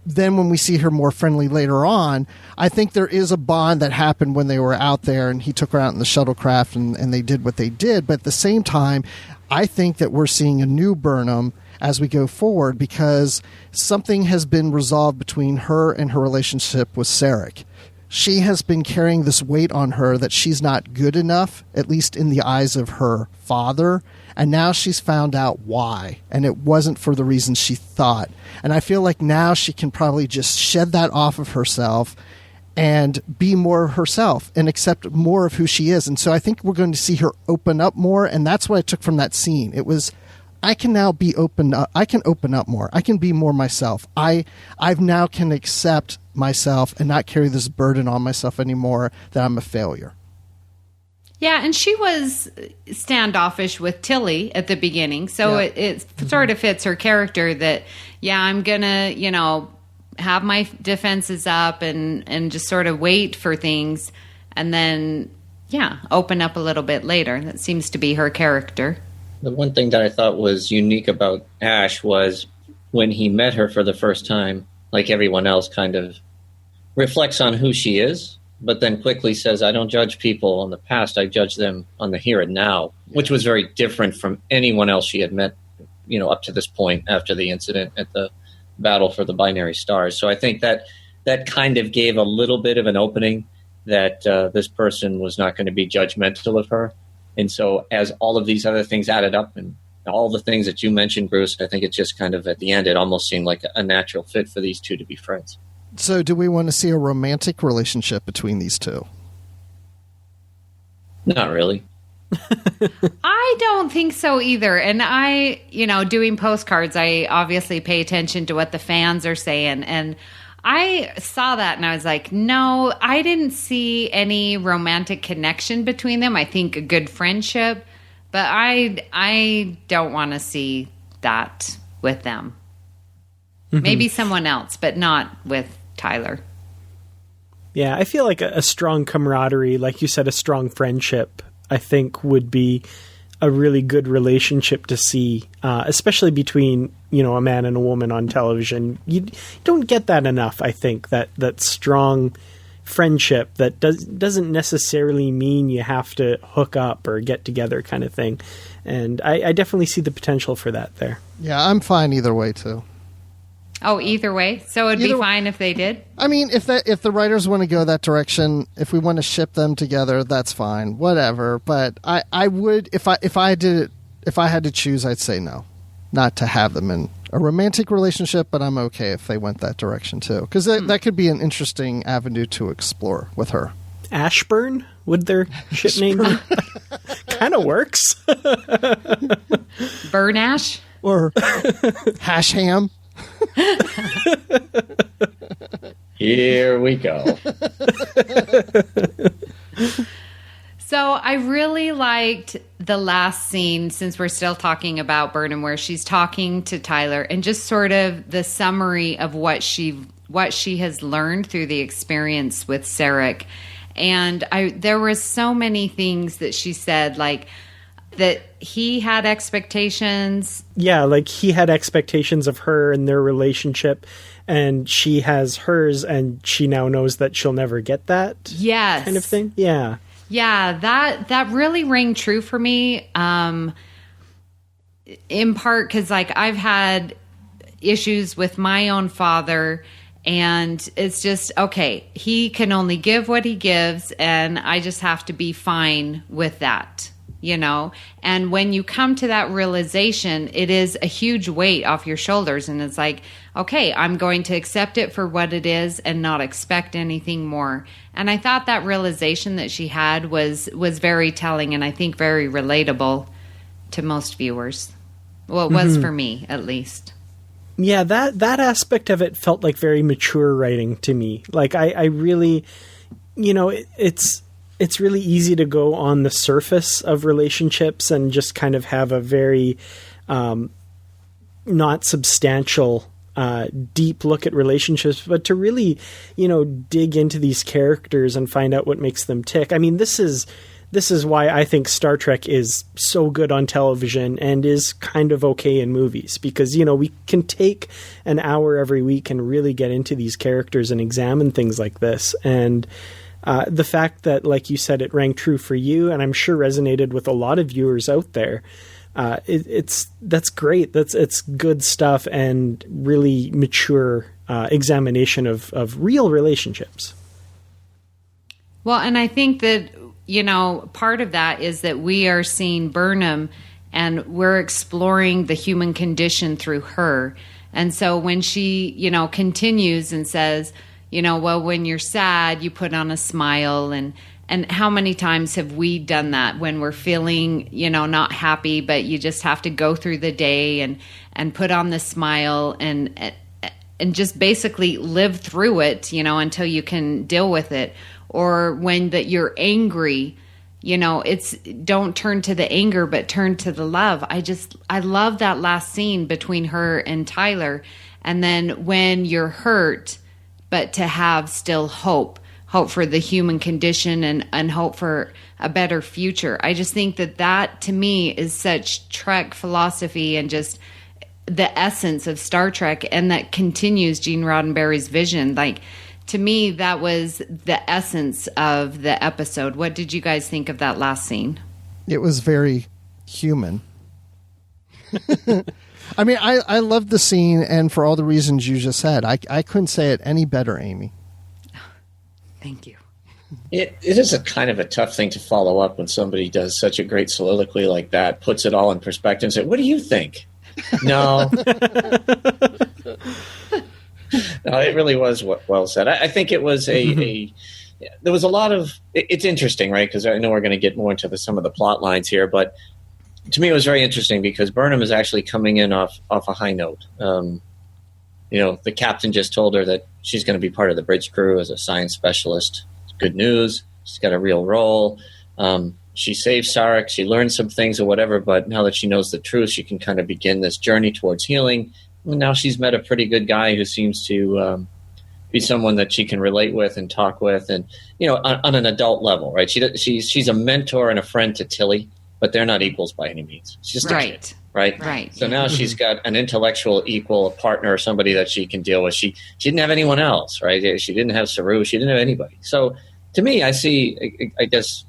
then when we see her more friendly later on, I think there is a bond that happened when they were out there and he took her out in the shuttlecraft and they did what they did. But at the same time, I think that we're seeing a new Burnham as we go forward because something has been resolved between her and her relationship with Sarek. She has been carrying this weight on her that she's not good enough, at least in the eyes of her father. And now she's found out why. And it wasn't for the reasons she thought. And I feel like now she can probably just shed that off of herself and be more herself and accept more of who she is. And so I think we're going to see her open up more. And that's what I took from that scene. It was, I can now be open up. I can open up more. I can be more myself. I've now can accept myself and not carry this burden on myself anymore that I'm a failure. Yeah, and she was standoffish with Tilly at the beginning, so it sort of fits her character that, I'm going to, have my defenses up and just sort of wait for things and then, open up a little bit later. That seems to be her character. The one thing that I thought was unique about Ash was when he met her for the first time, like everyone else, kind of reflects on who she is. But then quickly says, I don't judge people on the past, I judge them on the here and now, which was very different from anyone else she had met, up to this point after the incident at the battle for the binary stars. So I think that kind of gave a little bit of an opening that this person was not going to be judgmental of her. And so as all of these other things added up and all the things that you mentioned, Bruce, I think it just kind of at the end, it almost seemed like a natural fit for these two to be friends. So do we want to see a romantic relationship between these two? Not really. I don't think so either. And I, doing postcards, I obviously pay attention to what the fans are saying. And I saw that and I was like, no, I didn't see any romantic connection between them. I think a good friendship, but I don't want to see that with them. Maybe someone else, but not with Tyler. Yeah, I feel like a strong camaraderie, like you said, a strong friendship, I think would be a really good relationship to see, especially between, a man and a woman on television. You don't get that enough, I think, that strong friendship that doesn't necessarily mean you have to hook up or get together kind of thing. And I definitely see the potential for that there. Yeah, I'm fine either way, too. Oh, either way? So it'd be fine if they did? I mean, if the writers want to go that direction, if we want to ship them together, that's fine. Whatever. But I would, if I had to choose, I'd say no. Not to have them in a romantic relationship, but I'm okay if they went that direction too. Because that could be an interesting avenue to explore with her. Ashburn? Would their ship name be? Kind of works. Burn Ash? Or Hash Ham? Here we go. So I really liked the last scene, since we're still talking about Burnham, where she's talking to Tyler and just sort of the summary of what she has learned through the experience with Sarek. And there were so many things that she said, like that he had expectations. Yeah, like he had expectations of her and their relationship, and she has hers, and she now knows that she'll never get that. Yes. Kind of thing. Yeah. Yeah, that really rang true for me. In part because, like, I've had issues with my own father, and it's just, okay, he can only give what he gives, and I just have to be fine with that. And when you come to that realization, it is a huge weight off your shoulders. And it's like, okay, I'm going to accept it for what it is and not expect anything more. And I thought that realization that she had was very telling, and I think very relatable to most viewers. Well, it was for me, at least. Yeah, that aspect of it felt like very mature writing to me. Like I really, it's really easy to go on the surface of relationships and just kind of have a very not substantial, deep look at relationships, but to really, dig into these characters and find out what makes them tick. I mean, this is why I think Star Trek is so good on television and is kind of okay in movies, because, we can take an hour every week and really get into these characters and examine things like this. And the fact that, like you said, it rang true for you, and I'm sure resonated with a lot of viewers out there. That's great. It's good stuff and really mature examination of real relationships. Well, and I think that, part of that is that we are seeing Burnham and we're exploring the human condition through her. And so when she, continues and says, well, when you're sad, you put on a smile. And how many times have we done that when we're feeling, not happy, but you just have to go through the day and put on the smile and just basically live through it, until you can deal with it. Or when you're angry, it's don't turn to the anger, but turn to the love. I love that last scene between her and Tyler. And then when you're hurt, but to have still hope for the human condition and hope for a better future. I just think that to me is such Trek philosophy and just the essence of Star Trek, and that continues Gene Roddenberry's vision. Like, to me, that was the essence of the episode. What did you guys think of that last scene? It was very human. I mean, I loved the scene, and for all the reasons you just said, I couldn't say it any better, Amy. Thank you. It is a kind of a tough thing to follow up when somebody does such a great soliloquy like that, puts it all in perspective and says, what do you think? No. No, it really was well said. I think it was a there was a lot of. It's interesting, right? Because I know we're going to get more into some of the plot lines here, but to me, it was very interesting because Burnham is actually coming in off a high note. The captain just told her that she's going to be part of the bridge crew as a science specialist. It's good news. She's got a real role. She saved Sarek. She learned some things or whatever, but now that she knows the truth, she can kind of begin this journey towards healing. And now she's met a pretty good guy who seems to be someone that she can relate with and talk with, and on an adult level, right? She's a mentor and a friend to Tilly, but they're not equals by any means. She's just a kid, right? Right. So now she's got an intellectual equal, a partner, or somebody that she can deal with. She didn't have anyone else, right? She didn't have Saru. She didn't have anybody. So to me, I see. I guess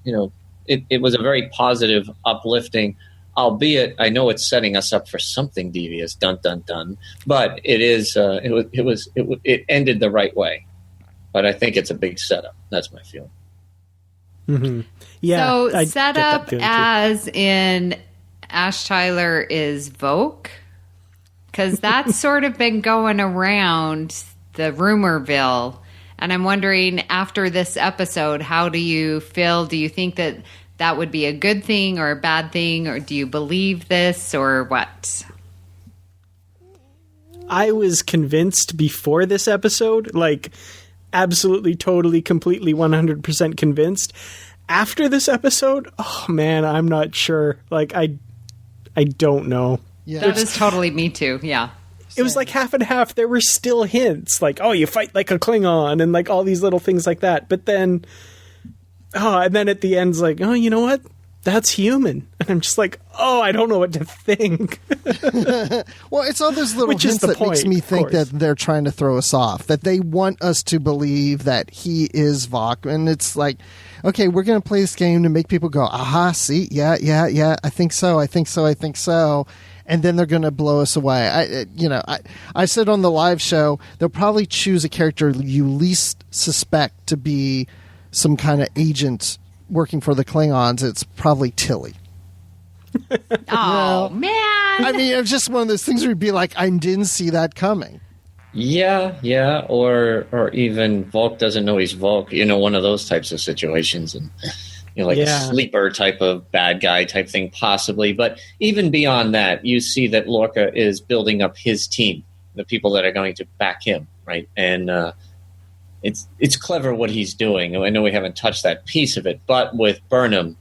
it was a very positive, uplifting. Albeit, I know it's setting us up for something devious. Dun dun dun. But it is. It ended the right way. But I think it's a big setup. That's my feeling. Mm-hmm. Yeah. So set up as in Ash Tyler is Vogue, because that's sort of been going around the rumorville, and I'm wondering after this episode, how do you feel? Do you think that would be a good thing or a bad thing, or do you believe this or what? I was convinced before this episode, like absolutely, totally, completely, 100% convinced. After this episode, oh man, I'm not sure. Like I don't know. Yeah. That is totally me too. Yeah. It was like half and half. There were still hints like, oh, you fight like a Klingon and like all these little things like that. But then, and then at the end, it's like, oh, you know what? That's human. And I'm just like, oh, I don't know what to think. Well, it's all those little hints that point, makes me think that they're trying to throw us off, that they want us to believe that he is Vok. And it's like, okay, we're going to play this game to make people go, aha, see, yeah, I think so. And then they're going to blow us away. I said on the live show, they'll probably choose a character you least suspect to be some kind of agent working for the Klingons. It's probably Tilly. Oh, man. I mean, it's just one of those things where you'd be like, I didn't see that coming. Yeah, or even Volk doesn't know he's Volk. One of those types of situations, and a sleeper type of bad guy type thing, possibly. But even beyond that, you see that Lorca is building up his team, the people that are going to back him, right? And it's clever what he's doing. I know we haven't touched that piece of it, but with Burnham,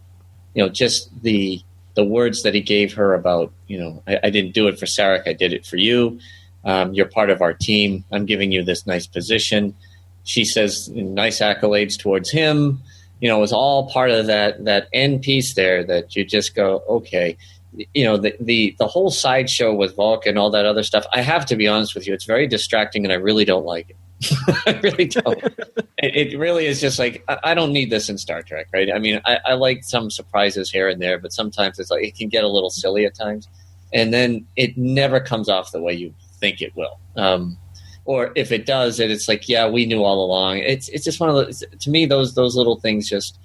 just the words that he gave her about, I didn't do it for Sarek, I did it for you. You're part of our team. I'm giving you this nice position. She says nice accolades towards him. It was all part of that end piece there that you just go, okay. The whole sideshow with Volk and all that other stuff, I have to be honest with you, it's very distracting and I really don't like it. I really don't. It really is just like, I don't need this in Star Trek, right? I mean, I like some surprises here and there, but sometimes it's like it can get a little silly at times. And then it never comes off the way you think it will. Or if it does, it's like, yeah, we knew all along. It's just one of those, to me, those little things just,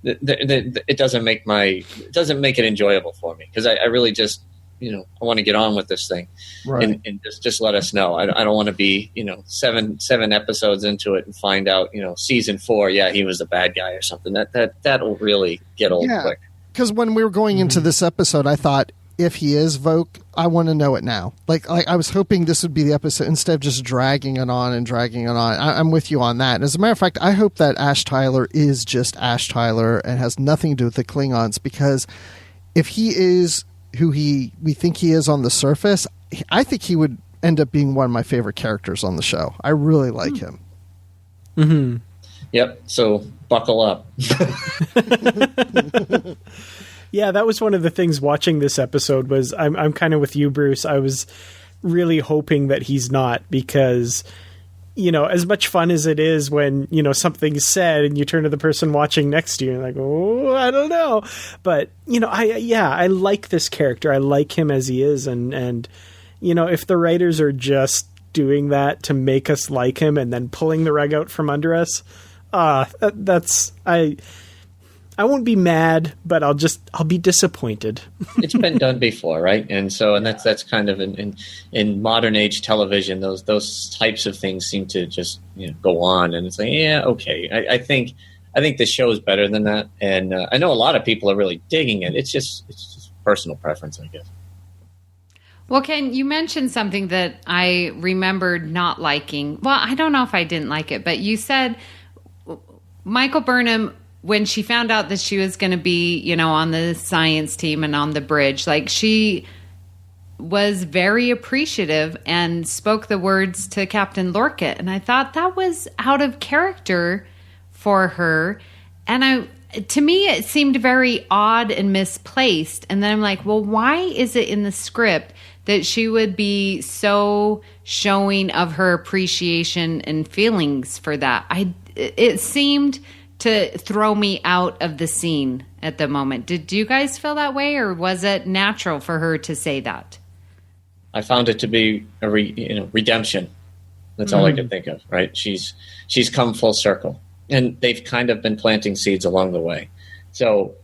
it doesn't make it enjoyable for me. Because I really just, I want to get on with this thing, right. and just let us know. I don't want to be, seven episodes into it and find out, season 4, yeah, he was the bad guy or something. That'll really get old quick. Because when we were going into this episode, I thought, if he is Vogue, I want to know it now. Like I was hoping this would be the episode instead of just dragging it on. I'm with you on that. As a matter of fact, I hope that Ash Tyler is just Ash Tyler and has nothing to do with the Klingons, because if he is who we think he is on the surface, I think he would end up being one of my favorite characters on the show. I really like him. Mm-hmm. Yep. So buckle up. Yeah, that was one of the things watching this episode was I'm kind of with you, Bruce. I was really hoping that he's not, because, as much fun as it is when, something's said and you turn to the person watching next to you and like, oh, I don't know. But, I like this character. I like him as he is. And if the writers are just doing that to make us like him and then pulling the rug out from under us, I won't be mad, but I'll be disappointed. It's been done before, right? And that's kind of in modern age television, those types of things seem to just go on, and it's like, yeah, okay. I think the show is better than that, and I know a lot of people are really digging it. It's just personal preference, I guess. Well, Ken, you mentioned something that I remembered not liking. Well, I don't know if I didn't like it, but you said Michael Burnham, when she found out that she was going to be, on the science team and on the bridge, like, she was very appreciative and spoke the words to Captain Lorca. And I thought that was out of character for her. And to me, it seemed very odd and misplaced. And then I'm like, well, why is it in the script that she would be so showing of her appreciation and feelings for that? It seemed to throw me out of the scene at the moment. Did you guys feel that way, or was it natural for her to say that? I found it to be a redemption. That's all I could think of, right? She's come full circle, and they've kind of been planting seeds along the way. So,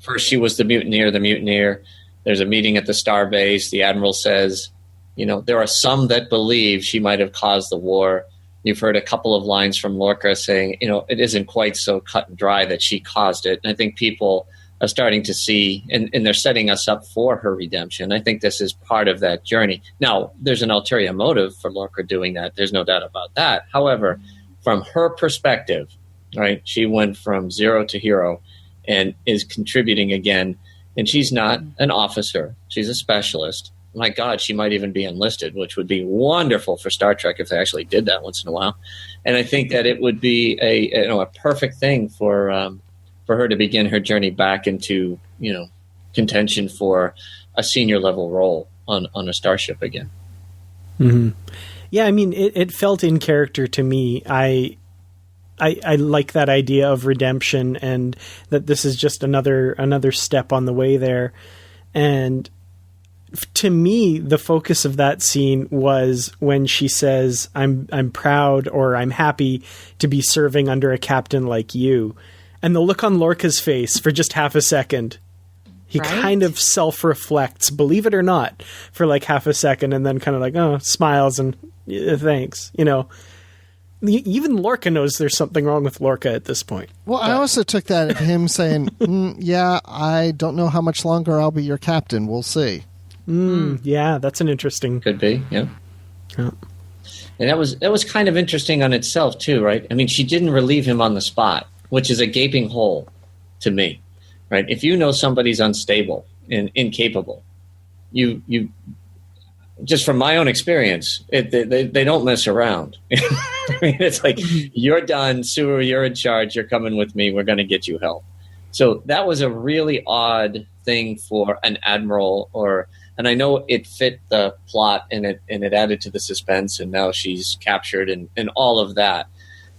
first she was the mutineer. There's a meeting at the starbase. The admiral says, there are some that believe she might have caused the war. You've heard a couple of lines from Lorca saying, it isn't quite so cut and dry that she caused it. And I think people are starting to see, and they're setting us up for her redemption. I think this is part of that journey. Now, there's an ulterior motive for Lorca doing that. There's no doubt about that. However, from her perspective, right, she went from zero to hero and is contributing again. And she's not an officer. She's a specialist. My God, she might even be enlisted, which would be wonderful for Star Trek if they actually did that once in a while. And I think that it would be a perfect thing for her to begin her journey back into contention for a senior level role on a starship again. Mm-hmm. Yeah, I mean, it felt in character to me. I like that idea of redemption, and that this is just another step on the way there. And to me, the focus of that scene was when she says, I'm proud, or I'm happy to be serving under a captain like you. And the look on Lorca's face for just half a second, he kind of self-reflects, believe it or not, for like half a second, and then kind of like, smiles and thanks, Even Lorca knows there's something wrong with Lorca at this point. Well, I also took that as him saying, yeah, I don't know how much longer I'll be your captain. We'll see. Yeah, that's an interesting... Could be, yeah. And that was kind of interesting on itself, too, right? I mean, she didn't relieve him on the spot, which is a gaping hole to me, right? If you know somebody's unstable and incapable, you just from my own experience, they don't mess around. I mean, it's like, you're done, Sue, you're in charge, you're coming with me, we're going to get you help. So that was a really odd thing for an admiral, and I know it fit the plot and it added to the suspense, and now she's captured and all of that.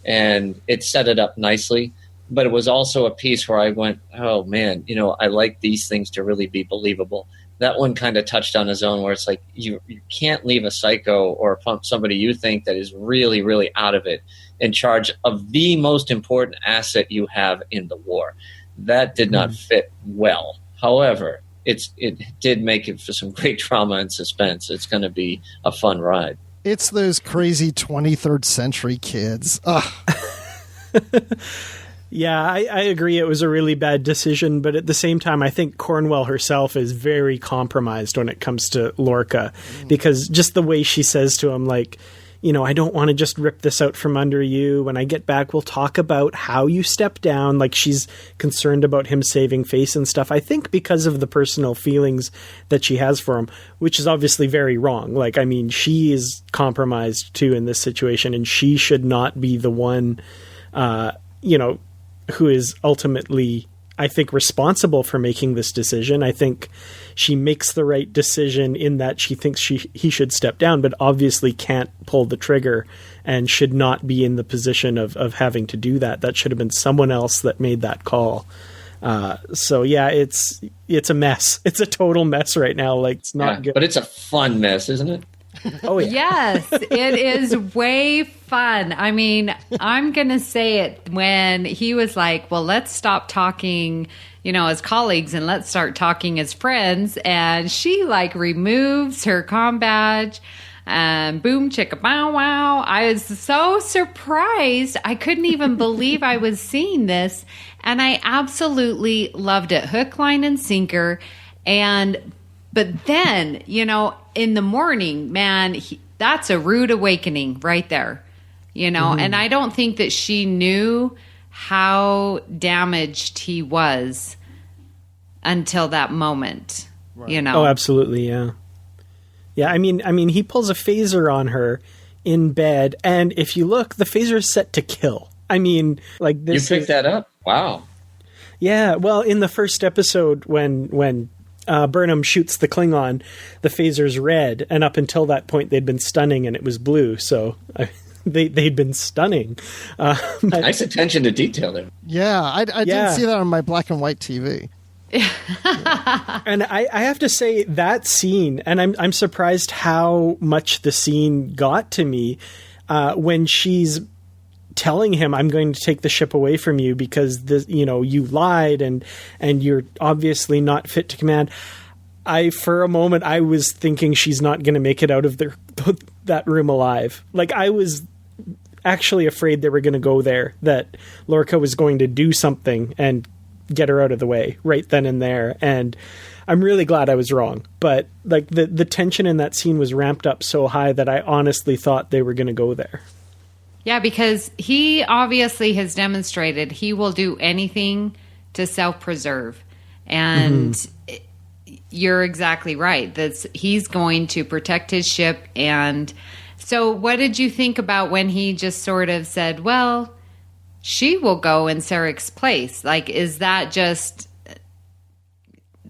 And it set it up nicely, but it was also a piece where I went, oh man, I like these things to really be believable. That one kind of touched on his own, where it's like, you can't leave a psycho or somebody you think that is really, really out of it in charge of the most important asset you have in the war. That did not fit well. However, it did make it for some great drama and suspense. It's going to be a fun ride. It's those crazy 23rd century kids. Yeah, I agree. It was a really bad decision, but at the same time, I think Cornwell herself is very compromised when it comes to Lorca, because just the way she says to him, like, I don't want to just rip this out from under you. When I get back, we'll talk about how you step down. Like, she's concerned about him saving face and stuff. I think because of the personal feelings that she has for him, which is obviously very wrong. Like, I mean, she is compromised too in this situation, and she should not be the one, who is ultimately, I think, responsible for making this decision. I think she makes the right decision in that she thinks he should step down, but obviously can't pull the trigger and should not be in the position of having to do that. That should have been someone else that made that call. So yeah, it's a mess. It's a total mess right now. Like, it's not good. But it's a fun mess, isn't it? Oh, yeah. Yes, it is way fun. I mean, I'm going to say it when he was like, well, let's stop talking, as colleagues and let's start talking as friends. And she like removes her comm badge and boom, chicka, bow, wow. I was so surprised. I couldn't even believe I was seeing this. And I absolutely loved it. Hook, line, and sinker. But then, in the morning, man, that's a rude awakening right there, and I don't think that she knew how damaged he was until that moment, Oh, absolutely. Yeah. Yeah. I mean, he pulls a phaser on her in bed. And if you look, the phaser is set to kill. I mean, like this. You picked that up? Wow. Yeah. Well, in the first episode when Burnham shoots the Klingon, the phaser's red, and up until that point they'd been stunning and it was blue, so they'd been stunning. Nice attention to detail there. Yeah, I didn't see that on my black and white TV. And I have to say that scene, and I'm surprised how much the scene got to me when she's telling him, I'm going to take the ship away from you because you lied and you're obviously not fit to command. For a moment, I was thinking she's not going to make it out of that room alive. Like, I was actually afraid they were going to go there, that Lorca was going to do something and get her out of the way right then and there. And I'm really glad I was wrong. But like the tension in that scene was ramped up so high that I honestly thought they were going to go there. Yeah, because he obviously has demonstrated he will do anything to self-preserve. And you're exactly right. He's going to protect his ship. And so what did you think about when he just sort of said, well, she will go in Sarek's place? Like, is that just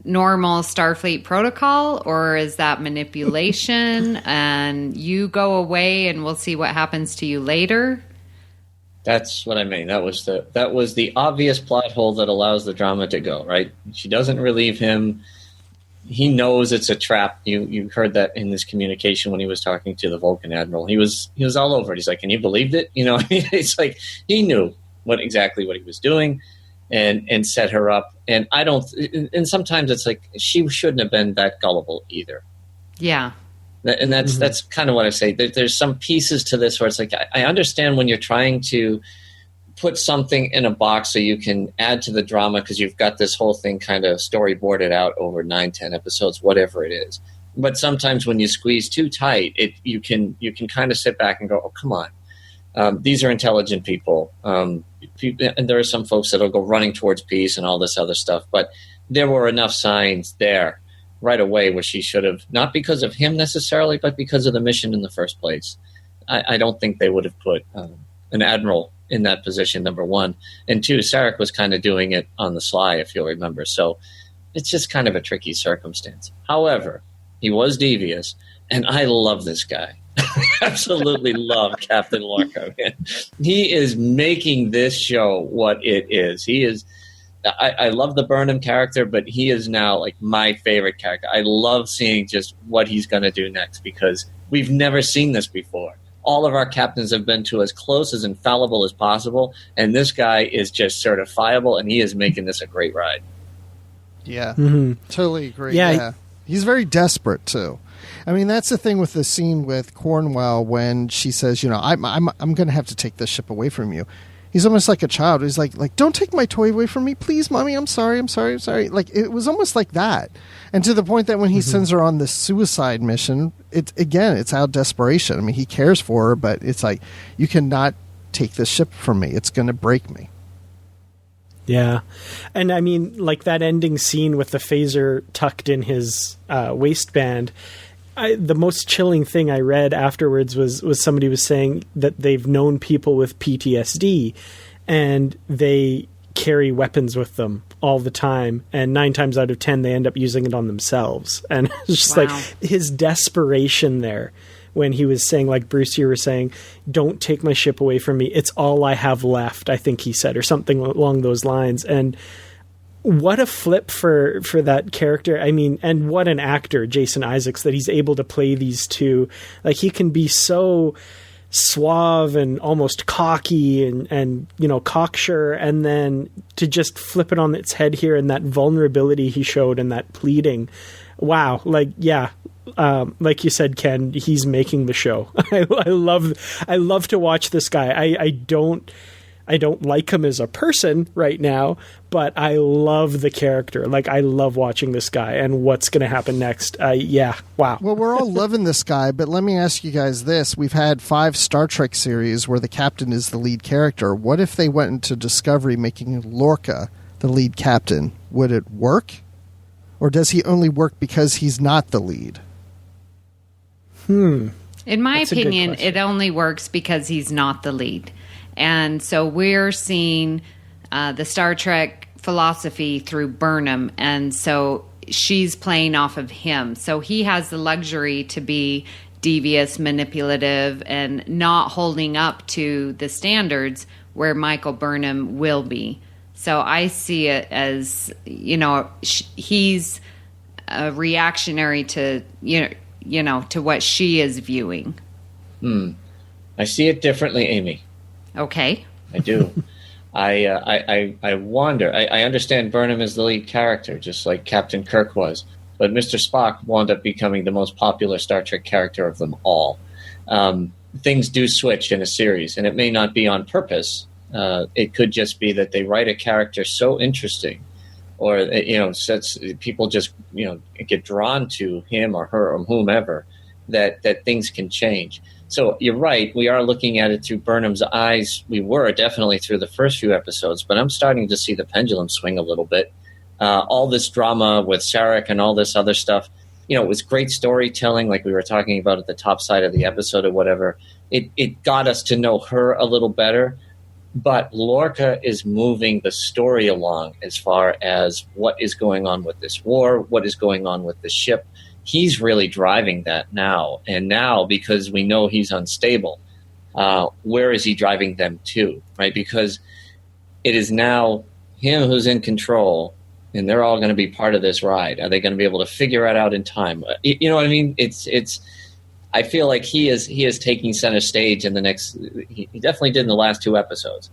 normal Starfleet protocol, or is that manipulation and you go away and we'll see what happens to you later? That's what I mean. That was the obvious plot hole that allows the drama to go, right? She doesn't relieve him. He knows it's a trap. You heard that in this communication when he was talking to the Vulcan admiral. He was all over it. He's like, "Can you believe it?" It's like he knew exactly what he was doing. And set her up. And and sometimes it's like she shouldn't have been that gullible either. Yeah. And that's kind of what I say. There's some pieces to this where it's like, I understand when you're trying to put something in a box so you can add to the drama because you've got this whole thing kind of storyboarded out over 9-10 episodes, whatever it is. But sometimes when you squeeze too tight, you can kind of sit back and go, oh, come on. These are intelligent people. And there are some folks that'll go running towards peace and all this other stuff. But there were enough signs there right away where she should have, not because of him necessarily, but because of the mission in the first place. I don't think they would have put an admiral in that position, number one. And two, Sarek was kind of doing it on the sly, if you'll remember. So it's just kind of a tricky circumstance. However, he was devious, and I love this guy. Absolutely love Captain Lorca. He is making this show what it is. He is. I love the Burnham character, but he is now like my favorite character. I love seeing just what he's going to do next because we've never seen this before. All of our captains have been to as close as infallible as possible, and this guy is just certifiable, and he is making this a great ride. Yeah, totally agree. Yeah. He's very desperate too. I mean, that's the thing with the scene with Cornwell when she says, I'm going to have to take this ship away from you. He's almost like a child. He's like, don't take my toy away from me, please, Mommy. I'm sorry. Like, it was almost like that. And to the point that when he sends her on this suicide mission, it's out of desperation. I mean, he cares for her, but it's like, you cannot take this ship from me. It's going to break me. Yeah. And I mean, like that ending scene with the phaser tucked in his waistband, the most chilling thing I read afterwards was somebody was saying that they've known people with PTSD and they carry weapons with them all the time, and 9 times out of 10 they end up using it on themselves. And it's just like his desperation there when he was saying, like Bruce, you were saying, don't take my ship away from me, it's all I have left, I think he said, or something along those lines. And what a flip for that character. I mean, and what an actor, Jason Isaacs, that he's able to play these two. Like, he can be so suave and almost cocky and cocksure, and then to just flip it on its head here, and that vulnerability he showed and that pleading. Wow. Like, yeah. Like you said, Ken, he's making the show. I love to watch this guy. I don't like him as a person right now, but I love the character. Like, I love watching this guy and what's going to happen next. Yeah, wow. Well, we're all loving this guy, but let me ask you guys this. We've had 5 Star Trek series where the captain is the lead character. What if they went into Discovery making Lorca the lead captain? Would it work? Or does he only work because he's not the lead? In my opinion, it only works because he's not the lead. And so we're seeing the Star Trek philosophy through Burnham, and so she's playing off of him. So he has the luxury to be devious, manipulative, and not holding up to the standards where Michael Burnham will be. So I see it as, he's reactionary to, to what she is viewing. I see it differently, Amy. Okay. I do. I wonder. I understand Burnham is the lead character, just like Captain Kirk was. But Mr. Spock wound up becoming the most popular Star Trek character of them all. Things do switch in a series, and it may not be on purpose. It could just be that they write a character so interesting, or people just get drawn to him or her or whomever, that things can change. So you're right. We are looking at it through Burnham's eyes. We were definitely through the first few episodes, but I'm starting to see the pendulum swing a little bit. All this drama with Sarek and all this other stuff, it was great storytelling, like we were talking about at the top side of the episode or whatever. It got us to know her a little better. But Lorca is moving the story along as far as what is going on with this war, what is going on with the ship. He's really driving that now. And now, because we know he's unstable, where is he driving them to, right? Because it is now him who's in control, and they're all going to be part of this ride. Are they going to be able to figure it out in time? You know what I mean? It's. I feel like he is taking center stage in the next. He definitely did in the last 2 episodes,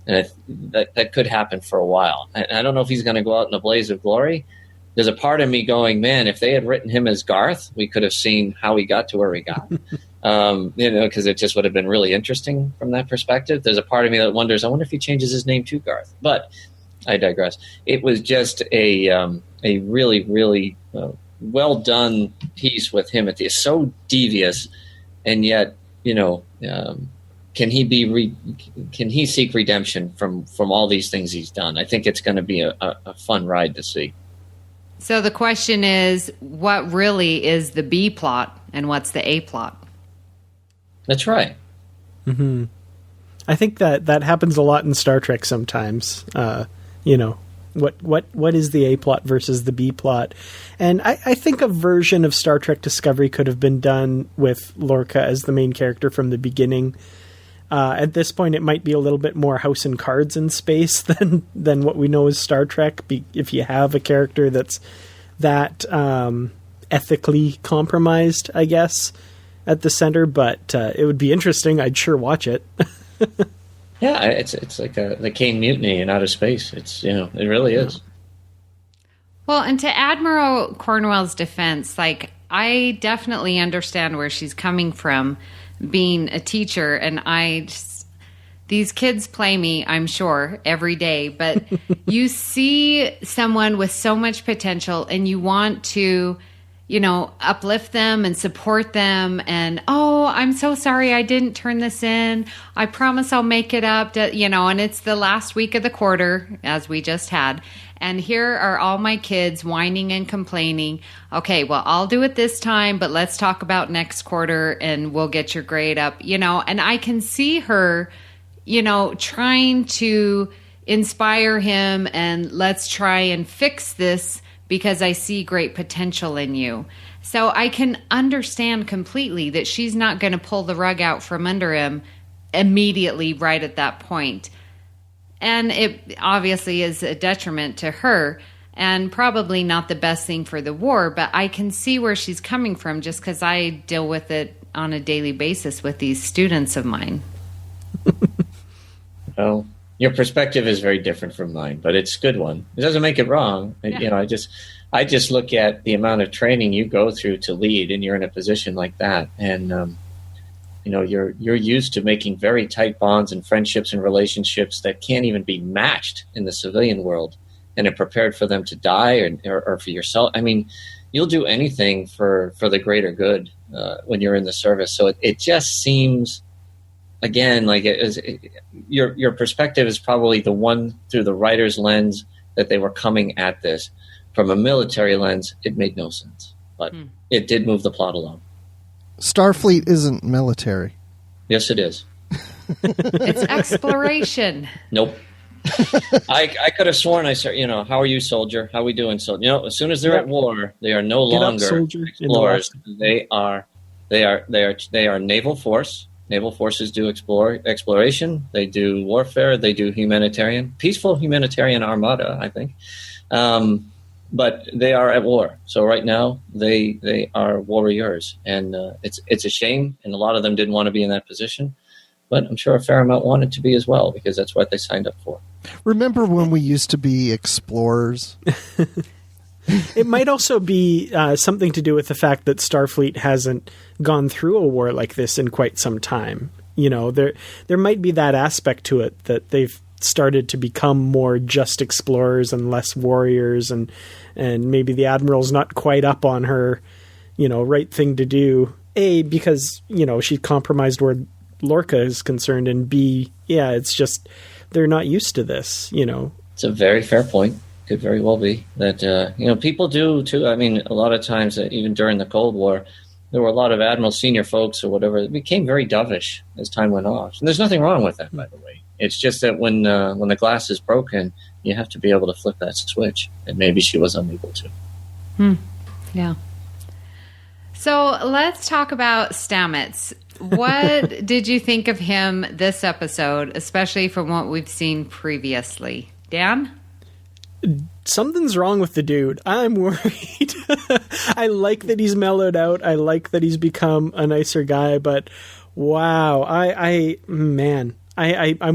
and that could happen for a while. I don't know if he's going to go out in a blaze of glory. There's a part of me going, man, if they had written him as Garth, we could have seen how he got to where he got. Because it just would have been really interesting from that perspective. There's a part of me that wonders, I wonder if he changes his name to Garth. But I digress. It was just a really, really well done piece with him. It's so devious, and yet, can he seek redemption from all these things he's done? I think it's going to be a fun ride to see. So the question is, what really is the B plot and what's the A plot? That's right. Mm-hmm. I think that happens a lot in Star Trek sometimes. What is the A plot versus the B plot? And I think a version of Star Trek Discovery could have been done with Lorca as the main character from the beginning. At this point, it might be a little bit more House and Cards in space than what we know as Star Trek. If you have a character that's that ethically compromised, I guess, at the center. But it would be interesting. I'd sure watch it. Yeah, it's like the Kane Mutiny in outer space. It really is. Well, and to Admiral Cornwell's defense, I definitely understand where she's coming from, being a teacher, and these kids play me, I'm sure, every day, but you see someone with so much potential and you want to, uplift them and support them, and, oh, I'm so sorry I didn't turn this in. I promise I'll make it up, and it's the last week of the quarter, as we just had. And here are all my kids whining and complaining. Okay, well, I'll do it this time, but let's talk about next quarter and we'll get your grade up, and I can see her, trying to inspire him and let's try and fix this because I see great potential in you. So I can understand completely that she's not going to pull the rug out from under him immediately right at that point. And it obviously is a detriment to her and probably not the best thing for the war, but I can see where she's coming from just because I deal with it on a daily basis with these students of mine. Well, your perspective is very different from mine, but it's a good one. It doesn't make it wrong. Yeah. You know, I just look at the amount of training you go through to lead, and you're in a position like that, and you know, you're used to making very tight bonds and friendships and relationships that can't even be matched in the civilian world, and are prepared for them to die or for yourself. I mean, you'll do anything for the greater good when you're in the service. So it just seems, again, like your perspective is probably the one through the writer's lens that they were coming at this. From a military lens, it made no sense, but it did move the plot along. Starfleet isn't military. Yes, it is. It's exploration. Nope. I could have sworn I said, you know, how are you, soldier? How we doing, soldier? You know, as soon as they're at war, they are no longer explorers. They are naval force. Naval forces do exploration. They do warfare. They do peaceful humanitarian armada, I think. But they are at war. So right now they are warriors, and it's a shame. And a lot of them didn't want to be in that position, but I'm sure a fair amount wanted to be as well, because that's what they signed up for. Remember when we used to be explorers? It might also be something to do with the fact that Starfleet hasn't gone through a war like this in quite some time. You know, there might be that aspect to it, that they've started to become more just explorers and less warriors, and maybe the Admiral's not quite up on her, you know, right thing to do. A, because, you know, she compromised where Lorca is concerned, and B, yeah, it's just they're not used to this, you know. It's a very fair point. Could very well be that, you know, people do too. I mean, a lot of times, even during the Cold War, there were a lot of Admiral senior folks or whatever that became very dovish as time went on. And there's nothing wrong with that, by the way. It's just that when the glass is broken, you have to be able to flip that switch, and maybe she was unable to. Yeah. So let's talk about Stamets. What did you think of him this episode, especially from what we've seen previously? Dan? Something's wrong with the dude. I'm worried. I like that he's mellowed out. I like that he's become a nicer guy, but wow, I'm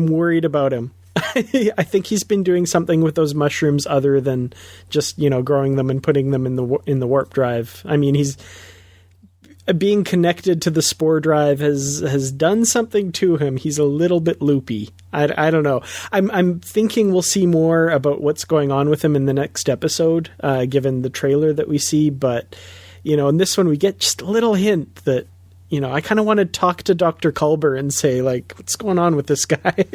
worried about him. I think he's been doing something with those mushrooms other than just, you know, growing them and putting them in the warp drive. I mean, he's being connected to the spore drive has done something to him. He's a little bit loopy. I don't know. I'm thinking we'll see more about what's going on with him in the next episode, given the trailer that we see. But, you know, in this one we get just a little hint that, you know, I kind of want to talk to Dr. Culber and say, like, what's going on with this guy?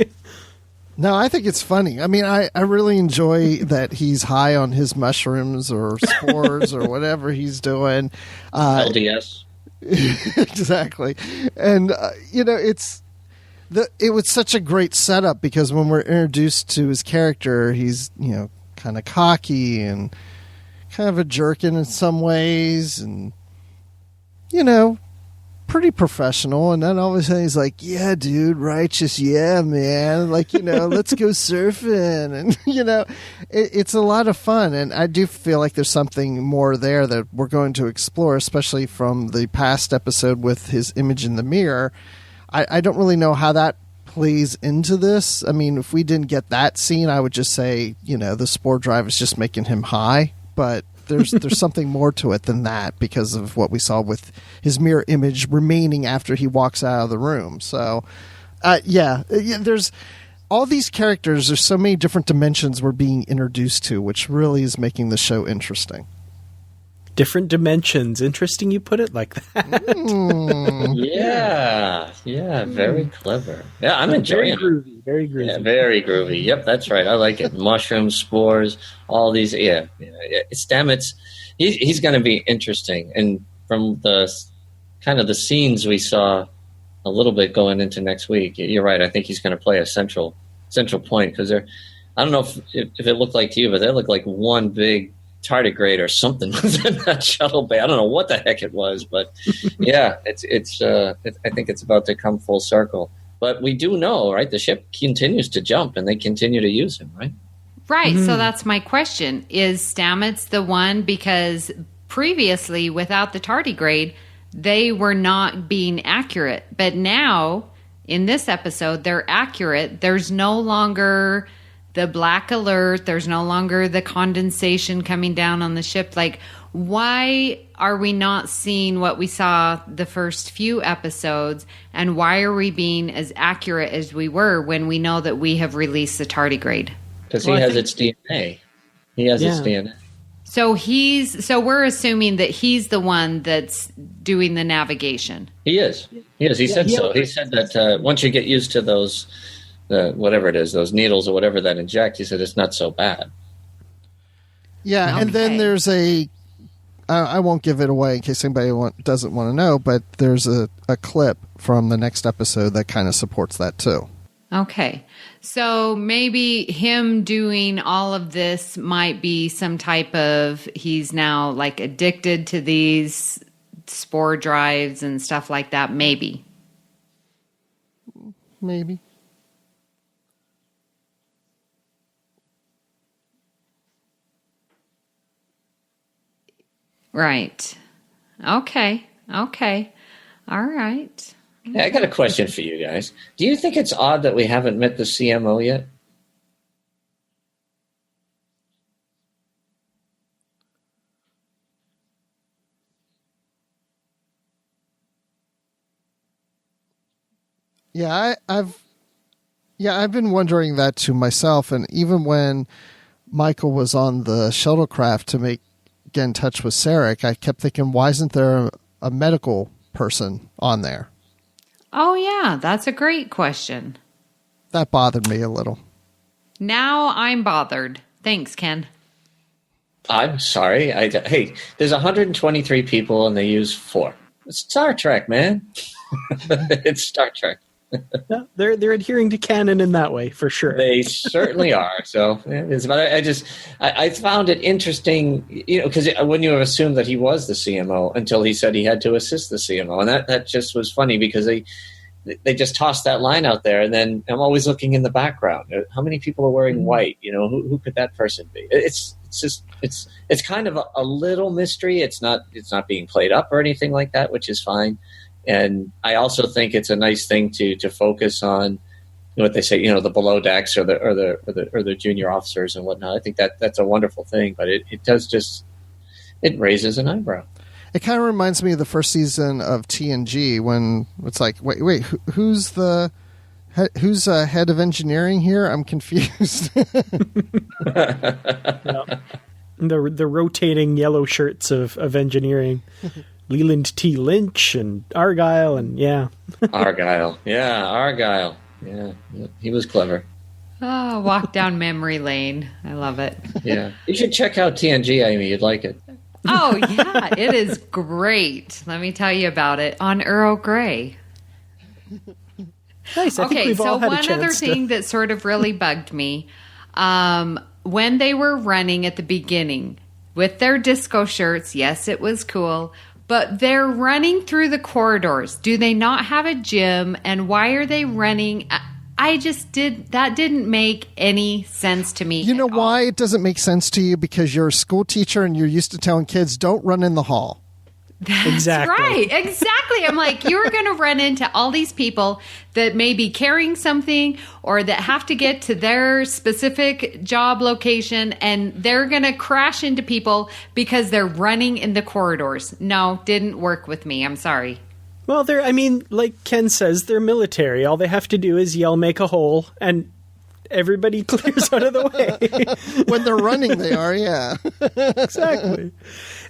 No, I think it's funny. I mean, I really enjoy that he's high on his mushrooms or spores or whatever he's doing. LDS. Exactly. And, you know, it was such a great setup, because when we're introduced to his character, he's, you know, kind of cocky and kind of a jerk in some ways, and, you know, pretty professional. And then all of a sudden he's like, yeah, dude, righteous. Yeah, man. Like, you know, let's go surfing. And, you know, it's a lot of fun. And I do feel like there's something more there that we're going to explore, especially from the past episode with his image in the mirror. I don't really know how that plays into this. I mean, if we didn't get that scene, I would just say, you know, the spore drive is just making him high. But there's something more to it than that, because of what we saw with his mirror image remaining after he walks out of the room. So, yeah, there's all these characters. There's so many different dimensions we're being introduced to, which really is making the show interesting. Different dimensions. Interesting you put it like that. Yeah, very clever. Yeah, I'm enjoying it. Very groovy. Yeah, very groovy. Yep, that's right. I like it. Mushrooms, spores, all these. Yeah. Stamets, he's going to be interesting. And from the kind of the scenes we saw a little bit going into next week, you're right. I think he's going to play a central point, because I don't know if it looked like to you, but they looked like one big tardigrade or something was in that shuttle bay. I don't know what the heck it was, but yeah, it's I think it's about to come full circle. But we do know, right? The ship continues to jump, and they continue to use him, right? Right. So that's my question. Is Stamets the one? Because previously, without the tardigrade, they were not being accurate. But now, in this episode, they're accurate. There's no longer the black alert. There's no longer the condensation coming down on the ship. Like, why are we not seeing what we saw the first few episodes? And why are we being as accurate as we were when we know that we have released the tardigrade? Because he has its DNA. He has its DNA. So we're assuming that he's the one that's doing the navigation. He is. He said so. He said that once you get used to those, whatever it is, those needles or whatever that inject, he said it's not so bad. Yeah, Okay. and then there's I won't give it away in case anybody doesn't want to know, but there's a clip from the next episode that kind of supports that too. Okay. So maybe him doing all of this might be some type of, he's now like addicted to these spore drives and stuff like that. Maybe. Right. Okay. All right. Hey, I got a question for you guys. Do you think it's odd that we haven't met the CMO yet? Yeah, I've been wondering that to myself, and even when Michael was on the shuttlecraft to get in touch with Sarek, I kept thinking, why isn't there a medical person on there? Oh, yeah. That's a great question. That bothered me a little. Now I'm bothered. Thanks, Ken. I'm sorry. Hey, there's 123 people and they use 4. It's Star Trek, man. It's Star Trek. Yeah, they're adhering to canon in that way, for sure. They certainly are. So, but I found it interesting, because when you assumed that he was the CMO until he said he had to assist the CMO, and that just was funny because they just tossed that line out there, and then I'm always looking in the background. How many people are wearing white? Who could that person be? It's kind of a little mystery. It's not being played up or anything like that, which is fine. And I also think it's a nice thing to focus on what they say, the below decks or the junior officers and whatnot. I think that's a wonderful thing, but it does it raises an eyebrow. It kind of reminds me of the first season of TNG when it's like, wait, who's head of engineering here? I'm confused. The rotating yellow shirts of engineering. Leland T. Lynch and Argyle, and Argyle. Yeah, Argyle. Yeah, he was clever. Oh, walk down memory lane. I love it. Yeah. You should check out TNG, Amy. You'd like it. Oh, yeah. It is great. Let me tell you about it on Earl Grey. Nice. I think we've all had a chance one other thing that sort of really bugged me, when they were running at the beginning with their disco shirts, yes, it was cool, but they're running through the corridors. Do they not have a gym? And why are they running? That didn't make any sense to me. You know why it doesn't make sense to you? Because you're a school teacher and you're used to telling kids, don't run in the hall. That's exactly. Right, exactly. I'm like, you're going to run into all these people that may be carrying something or that have to get to their specific job location, and they're going to crash into people because they're running in the corridors. No, didn't work with me. I'm sorry. Well, like Ken says, they're military. All they have to do is yell, make a hole, and everybody clears out of the way. When they're running, they are, yeah. Exactly.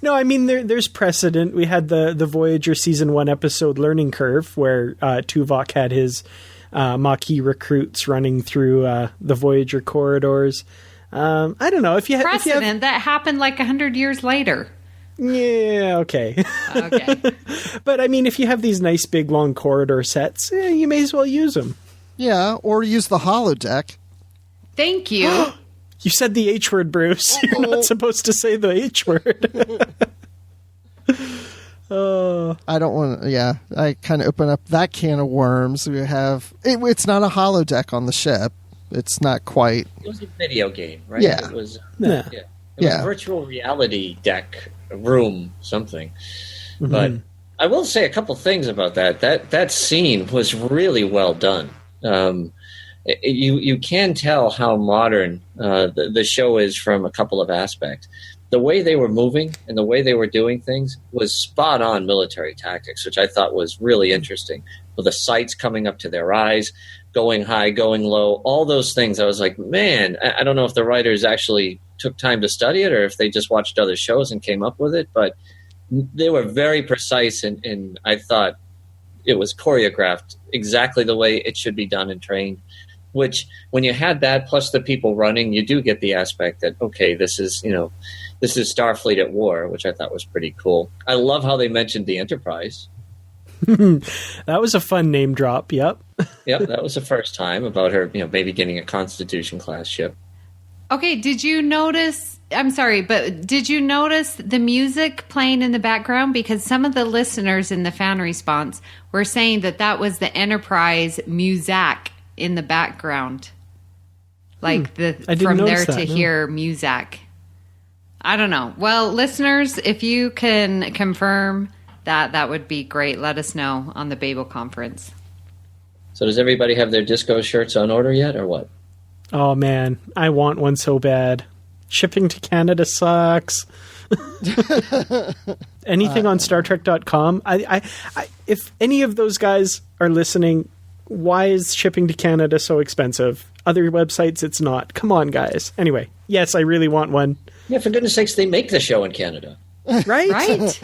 No, there's precedent. We had the Voyager Season 1 episode Learning Curve, where Tuvok had his Maquis recruits running through the Voyager corridors. I don't know. If you have, that happened like 100 years later. Yeah, okay. Okay. But, if you have these nice big long corridor sets, you may as well use them. Yeah, or use the holodeck. Thank you. You said the H word, Bruce. You're not supposed to say the H word. I don't want to. Yeah, I kind of open up that can of worms. We have it's not a holodeck on the ship. It's not quite. It was a video game, right? Yeah. It was. Yeah. It was a virtual reality deck room, something. Mm-hmm. But I will say a couple things about that. That scene was really well done. You can tell how modern the show is from a couple of aspects. The way they were moving and the way they were doing things was spot on military tactics, which I thought was really interesting. With the sights coming up to their eyes, going high, going low, all those things. I was like, man, I don't know if the writers actually took time to study it or if they just watched other shows and came up with it, but they were very precise, and I thought it was choreographed exactly the way it should be done and trained. Which, when you had that plus the people running, you do get the aspect that, okay, this is Starfleet at war, which I thought was pretty cool. I love how they mentioned the Enterprise. That was a fun name drop. Yep. Yep, that was the first time about her, maybe getting a Constitution class ship. Okay, did you notice? I'm sorry, but did you notice the music playing in the background? Because some of the listeners in the fan response were saying that was the Enterprise muzak in the background, like from there to here muzak. I don't know. Well, listeners, if you can confirm that would be great. Let us know on the Babel conference. So does everybody have their disco shirts on order yet, or what? Oh man, I want one so bad. Shipping to Canada sucks. Anything on StarTrek.com. I if any of those guys are listening, why is shipping to Canada so expensive? Other websites, it's not. Come on, guys. Anyway, yes, I really want one. Yeah, for goodness sakes, they make the show in Canada. Right? Right.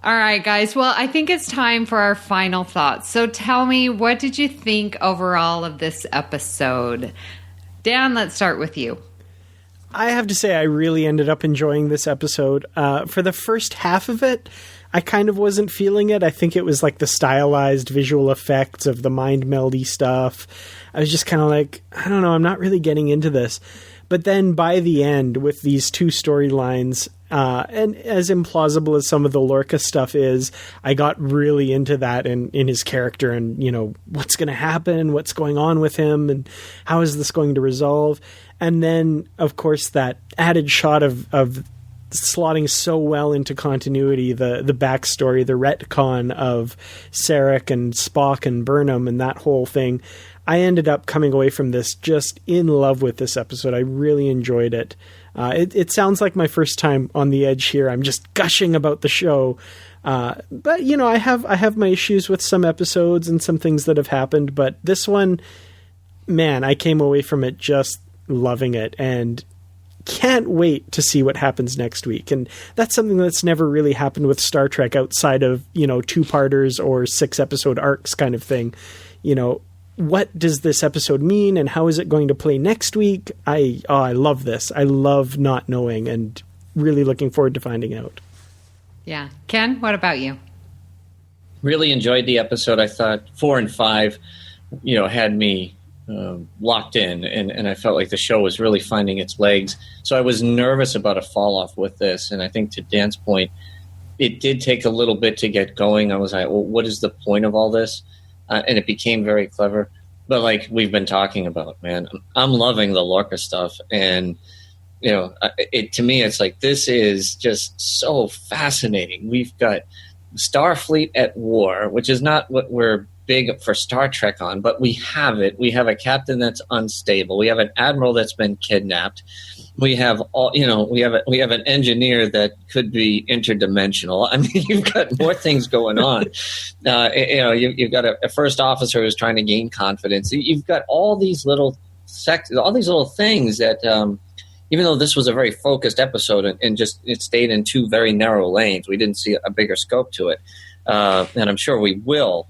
All right, guys. Well, I think it's time for our final thoughts. So tell me, what did you think overall of this episode? Dan, let's start with you. I have to say I really ended up enjoying this episode. For the first half of it, I kind of wasn't feeling it. I think it was like the stylized visual effects of the mind meldy stuff. I was just kind of like, I don't know, I'm not really getting into this. But then by the end, with these two storylines, and as implausible as some of the Lorca stuff is, I got really into that in his character and, what's going to happen, what's going on with him, and how is this going to resolve. And then, of course, that added shot of slotting so well into continuity, the backstory, the retcon of Sarek and Spock and Burnham and that whole thing. I ended up coming away from this just in love with this episode. I really enjoyed it. It sounds like my first time on the edge here. I'm just gushing about the show. But, I have my issues with some episodes and some things that have happened. But this one, man, I came away from it just loving it and can't wait to see what happens next week. And that's something that's never really happened with Star Trek outside of, two-parters or 6-episode arcs kind of thing. What does this episode mean and how is it going to play next week? I love this. I love not knowing and really looking forward to finding out. Yeah. Ken, what about you? Really enjoyed the episode. I thought 4 and 5, had me locked in, and I felt like the show was really finding its legs. So I was nervous about a fall off with this, and I think to Dan's point, it did take a little bit to get going. I was like, well, what is the point of all this? And it became very clever. But like we've been talking about, man, I'm loving the Lorca stuff. And, to me, it's like this is just so fascinating. We've got Starfleet at war, which is not what we're big for Star Trek on, but we have it. We have a captain that's unstable. We have an admiral that's been kidnapped. We have we have an engineer that could be interdimensional. I mean, you've got more things going on. You've got a first officer who's trying to gain confidence. You've got all these little all these little things that, even though this was a very focused episode and just it stayed in 2 very narrow lanes, we didn't see a bigger scope to it, and I'm sure we will.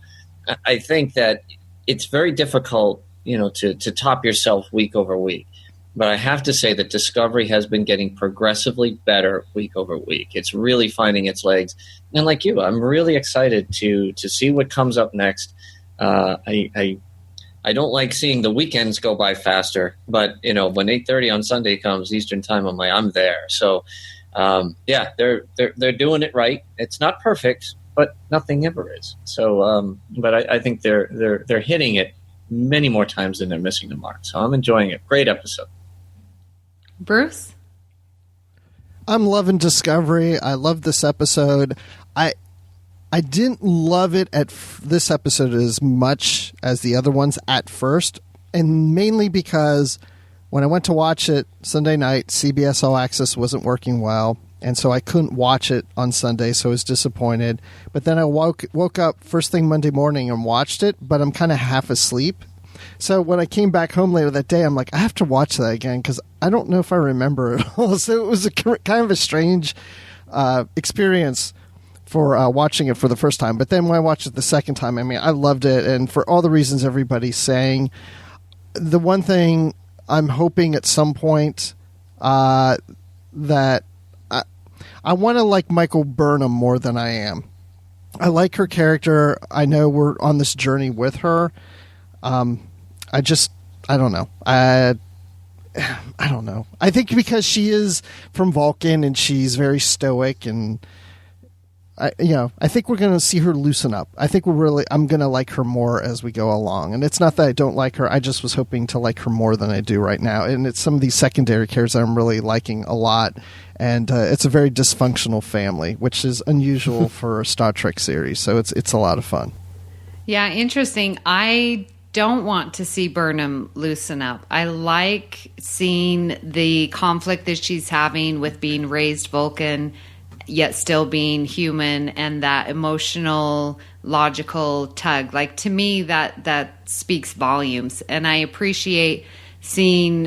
I think that it's very difficult, to top yourself week over week. But I have to say that Discovery has been getting progressively better week over week. It's really finding its legs. And like you, I'm really excited to see what comes up next. I don't like seeing the weekends go by faster, but when 8:30 on Sunday comes Eastern time, I'm there. So yeah, they're doing it right. It's not perfect, but nothing ever is. So, but I think they're hitting it many more times than they're missing the mark. So I'm enjoying it. Great episode. Bruce? I'm loving Discovery. I love this episode. I didn't love it at this episode as much as the other ones at first, and mainly because when I went to watch it Sunday night, CBS All Access wasn't working well, and so I couldn't watch it on Sunday, so I was disappointed. But then I woke up first thing Monday morning and watched it, but I'm kind of half asleep. So when I came back home later that day, I'm like, I have to watch that again because I don't know if I remember it all. So it was kind of a strange experience for watching it for the first time. But then when I watched it the second time, I mean, I loved it. And for all the reasons everybody's saying, the one thing I'm hoping at some point that I want to like Michael Burnham more than I am. I like her character. I know we're on this journey with her. I don't know. I don't know. I think because she is from Vulcan and she's very stoic, and I think we're going to see her loosen up. I think I'm going to like her more as we go along. And it's not that I don't like her. I just was hoping to like her more than I do right now. And it's some of these secondary characters that I'm really liking a lot. And it's a very dysfunctional family, which is unusual for a Star Trek series. So it's a lot of fun. Yeah, interesting. I don't want to see Burnham loosen up. I like seeing the conflict that she's having with being raised Vulcan, yet still being human, and that emotional, logical tug. Like, to me, that speaks volumes. And I appreciate seeing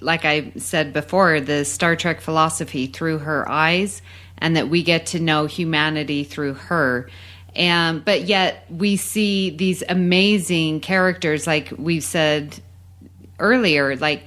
like I said before, the Star Trek philosophy through her eyes, and that we get to know humanity through her. But yet we see these amazing characters, like we've said earlier, like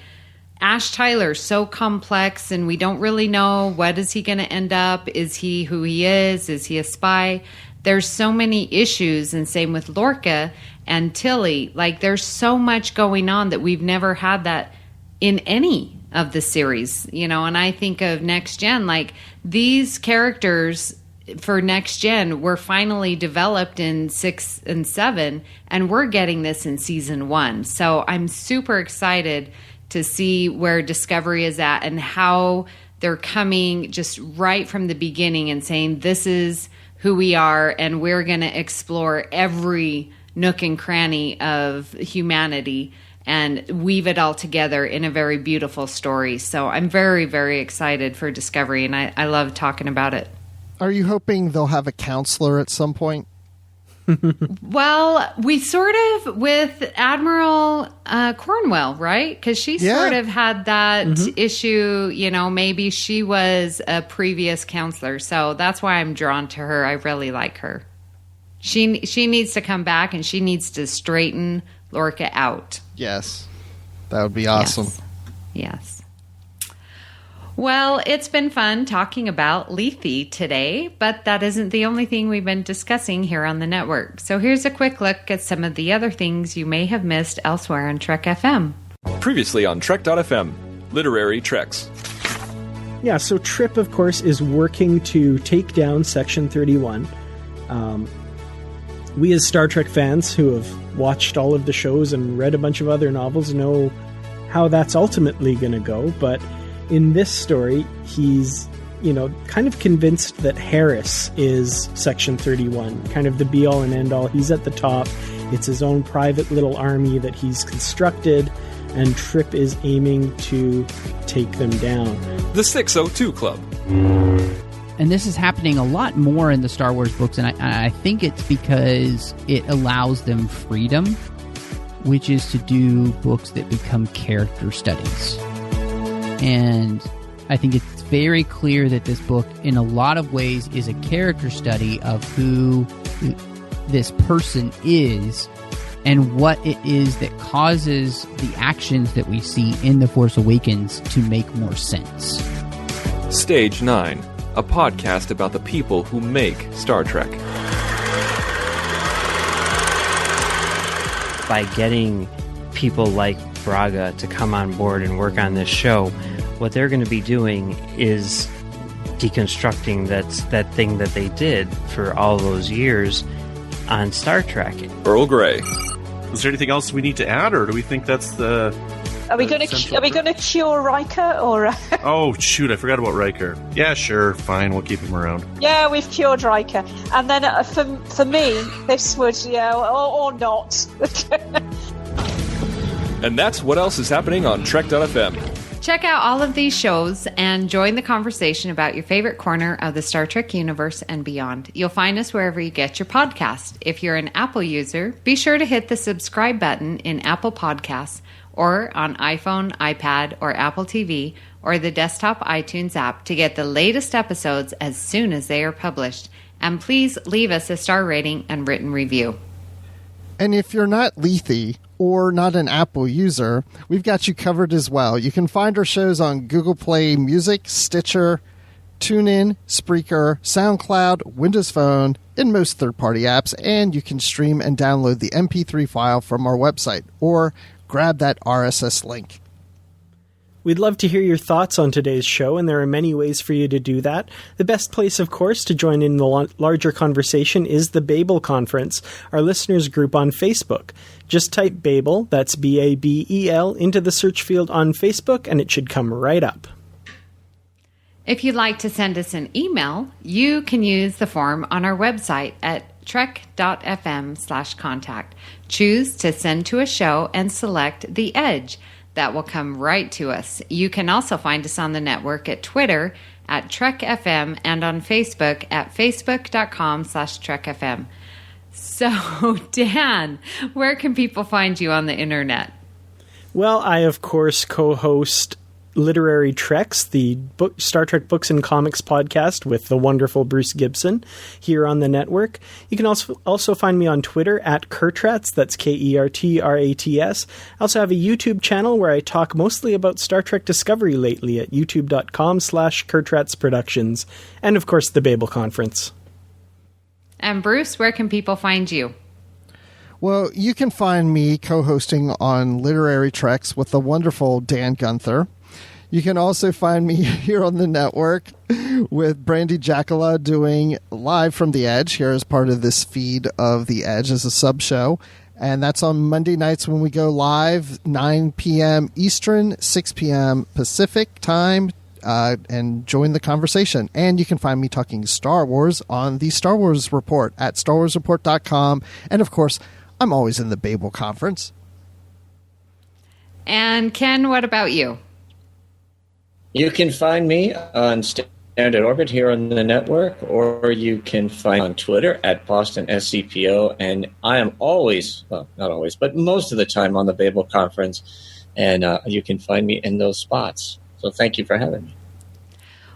Ash Tyler, so complex, and we don't really know what is he going to end up. Is he who he is? Is he a spy? There's so many issues, and same with Lorca and Tilly. Like, there's so much going on that we've never had that in any of the series, and I think of Next Gen, like these characters for Next Gen were finally developed in 6 and 7, and we're getting this in season 1. So I'm super excited to see where Discovery is at and how they're coming just right from the beginning and saying, this is who we are, and we're going to explore every nook and cranny of humanity and weave it all together in a very beautiful story. So I'm very, very excited for Discovery, and I love talking about it. Are you hoping they'll have a counselor at some point? Well, we sort of with Admiral Cornwell, right? Because she sort of had that issue, maybe she was a previous counselor. So that's why I'm drawn to her. I really like her. She needs to come back, and she needs to straighten Lorca out. Yes. That would be awesome. Yes. Well, it's been fun talking about Lethe today, but that isn't the only thing we've been discussing here on the network. So here's a quick look at some of the other things you may have missed elsewhere on Trek FM. Previously on Trek.fm, Literary Treks. Yeah, so Tripp, of course, is working to take down Section 31. We as Star Trek fans who have watched all of the shows and read a bunch of other novels know how that's ultimately going to go, but in this story, he's, kind of convinced that Harris is Section 31, kind of the be-all and end-all. He's at the top. It's his own private little army that he's constructed, and Tripp is aiming to take them down. The 602 Club. And this is happening a lot more in the Star Wars books, and I think it's because it allows them freedom, which is to do books that become character studies. And I think it's very clear that this book, in a lot of ways, is a character study of who this person is and what it is that causes the actions that we see in The Force Awakens to make more sense. Stage 9, a podcast about the people who make Star Trek. By getting people like Braga to come on board and work on this show, what they're going to be doing is deconstructing that thing that they did for all those years on Star Trek. Earl Grey. Is there anything else we need to add, or do we think that's the? Are we going to cure Riker or? Oh shoot! I forgot about Riker. Yeah, sure, fine. We'll keep him around. Yeah, we've cured Riker, and then for me, this would or not. And that's what else is happening on Trek.fm. Check out all of these shows and join the conversation about your favorite corner of the Star Trek universe and beyond. You'll find us wherever you get your podcast. If you're an Apple user, be sure to hit the subscribe button in Apple Podcasts or on iPhone, iPad, or Apple TV, or the desktop iTunes app to get the latest episodes as soon as they are published. And please leave us a star rating and written review. And if you're not Lethe or not an Apple user, we've got you covered as well. You can find our shows on Google Play Music, Stitcher, TuneIn, Spreaker, SoundCloud, Windows Phone, and most third-party apps, and you can stream and download the MP3 file from our website, or grab that RSS link. We'd love to hear your thoughts on today's show, and there are many ways for you to do that. The best place, of course, to join in the larger conversation is the Babel Conference, our listeners group on Facebook. Just type Babel, that's Babel, into the search field on Facebook, and it should come right up. If you'd like to send us an email, you can use the form on our website at trek.fm/contact. Choose to send to a show and select The Edge. That will come right to us. You can also find us on the network at Twitter at TrekFM and on Facebook at facebook.com/TrekFM. So, Dan, where can people find you on the internet? Well, I, of course, co-host Literary Treks, the Star Trek Books and Comics podcast with the wonderful Bruce Gibson here on the network. You can also find me on Twitter at Kertrats, that's Kertrats. I also have a YouTube channel where I talk mostly about Star Trek Discovery lately at youtube.com/Kertrats Productions, and of course the Babel Conference. And Bruce, where can people find you? Well, you can find me co-hosting on Literary Treks with the wonderful Dan Gunther. You can also find me here on the network with Brandy Jackala doing Live from the Edge here as part of this feed of The Edge as a sub-show. And that's on Monday nights when we go live, 9 p.m. Eastern, 6 p.m. Pacific time, and join the conversation. And you can find me talking Star Wars on the Star Wars Report at StarWarsReport.com. And, of course, I'm always in the Babel Conference. And Ken, what about you? You can find me on Standard Orbit here on the network, or you can find me on Twitter at Boston SCPO, and I am always, well, not always, but most of the time on the Babel Conference, and you can find me in those spots. So thank you for having me.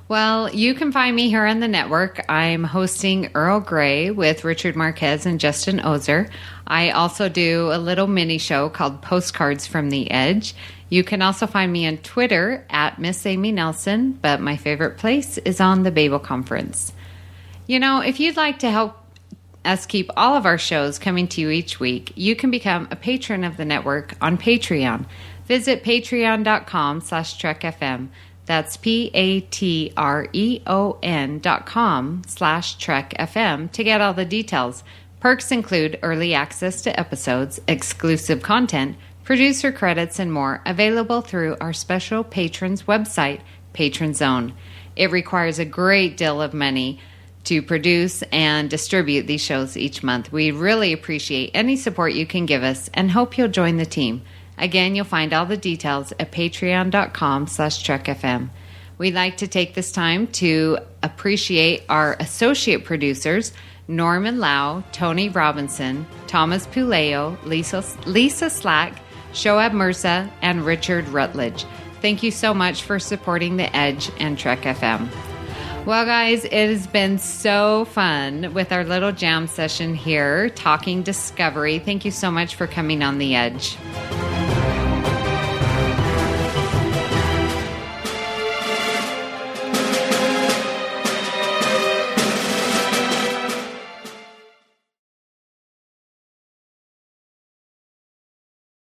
Well, you can find me here on the network. I'm hosting Earl Grey with Richard Marquez and Justin Ozer. I also do a little mini show called Postcards from the Edge. You can also find me on Twitter at Miss Amy Nelson, but my favorite place is on the Babel Conference. You know, if you'd like to help us keep all of our shows coming to you each week, you can become a patron of the network on Patreon. Visit patreon.com/TrekFM. That's patreon.com/TrekFM to get all the details. Perks include early access to episodes, exclusive content, producer credits, and more, available through our special patrons website, Patron Zone. It requires a great deal of money to produce and distribute these shows each month. We really appreciate any support you can give us and hope you'll join the team. Again, you'll find all the details at patreon.com/TrekFM. We'd like to take this time to appreciate our associate producers, Norman Lau, Tony Robinson, Thomas Puleo, Lisa Slack, Shoaib Mirza, and Richard Rutledge. Thank you so much for supporting The Edge and Trek FM. Well, guys, it has been so fun with our little jam session here, talking Discovery. Thank you so much for coming on The Edge.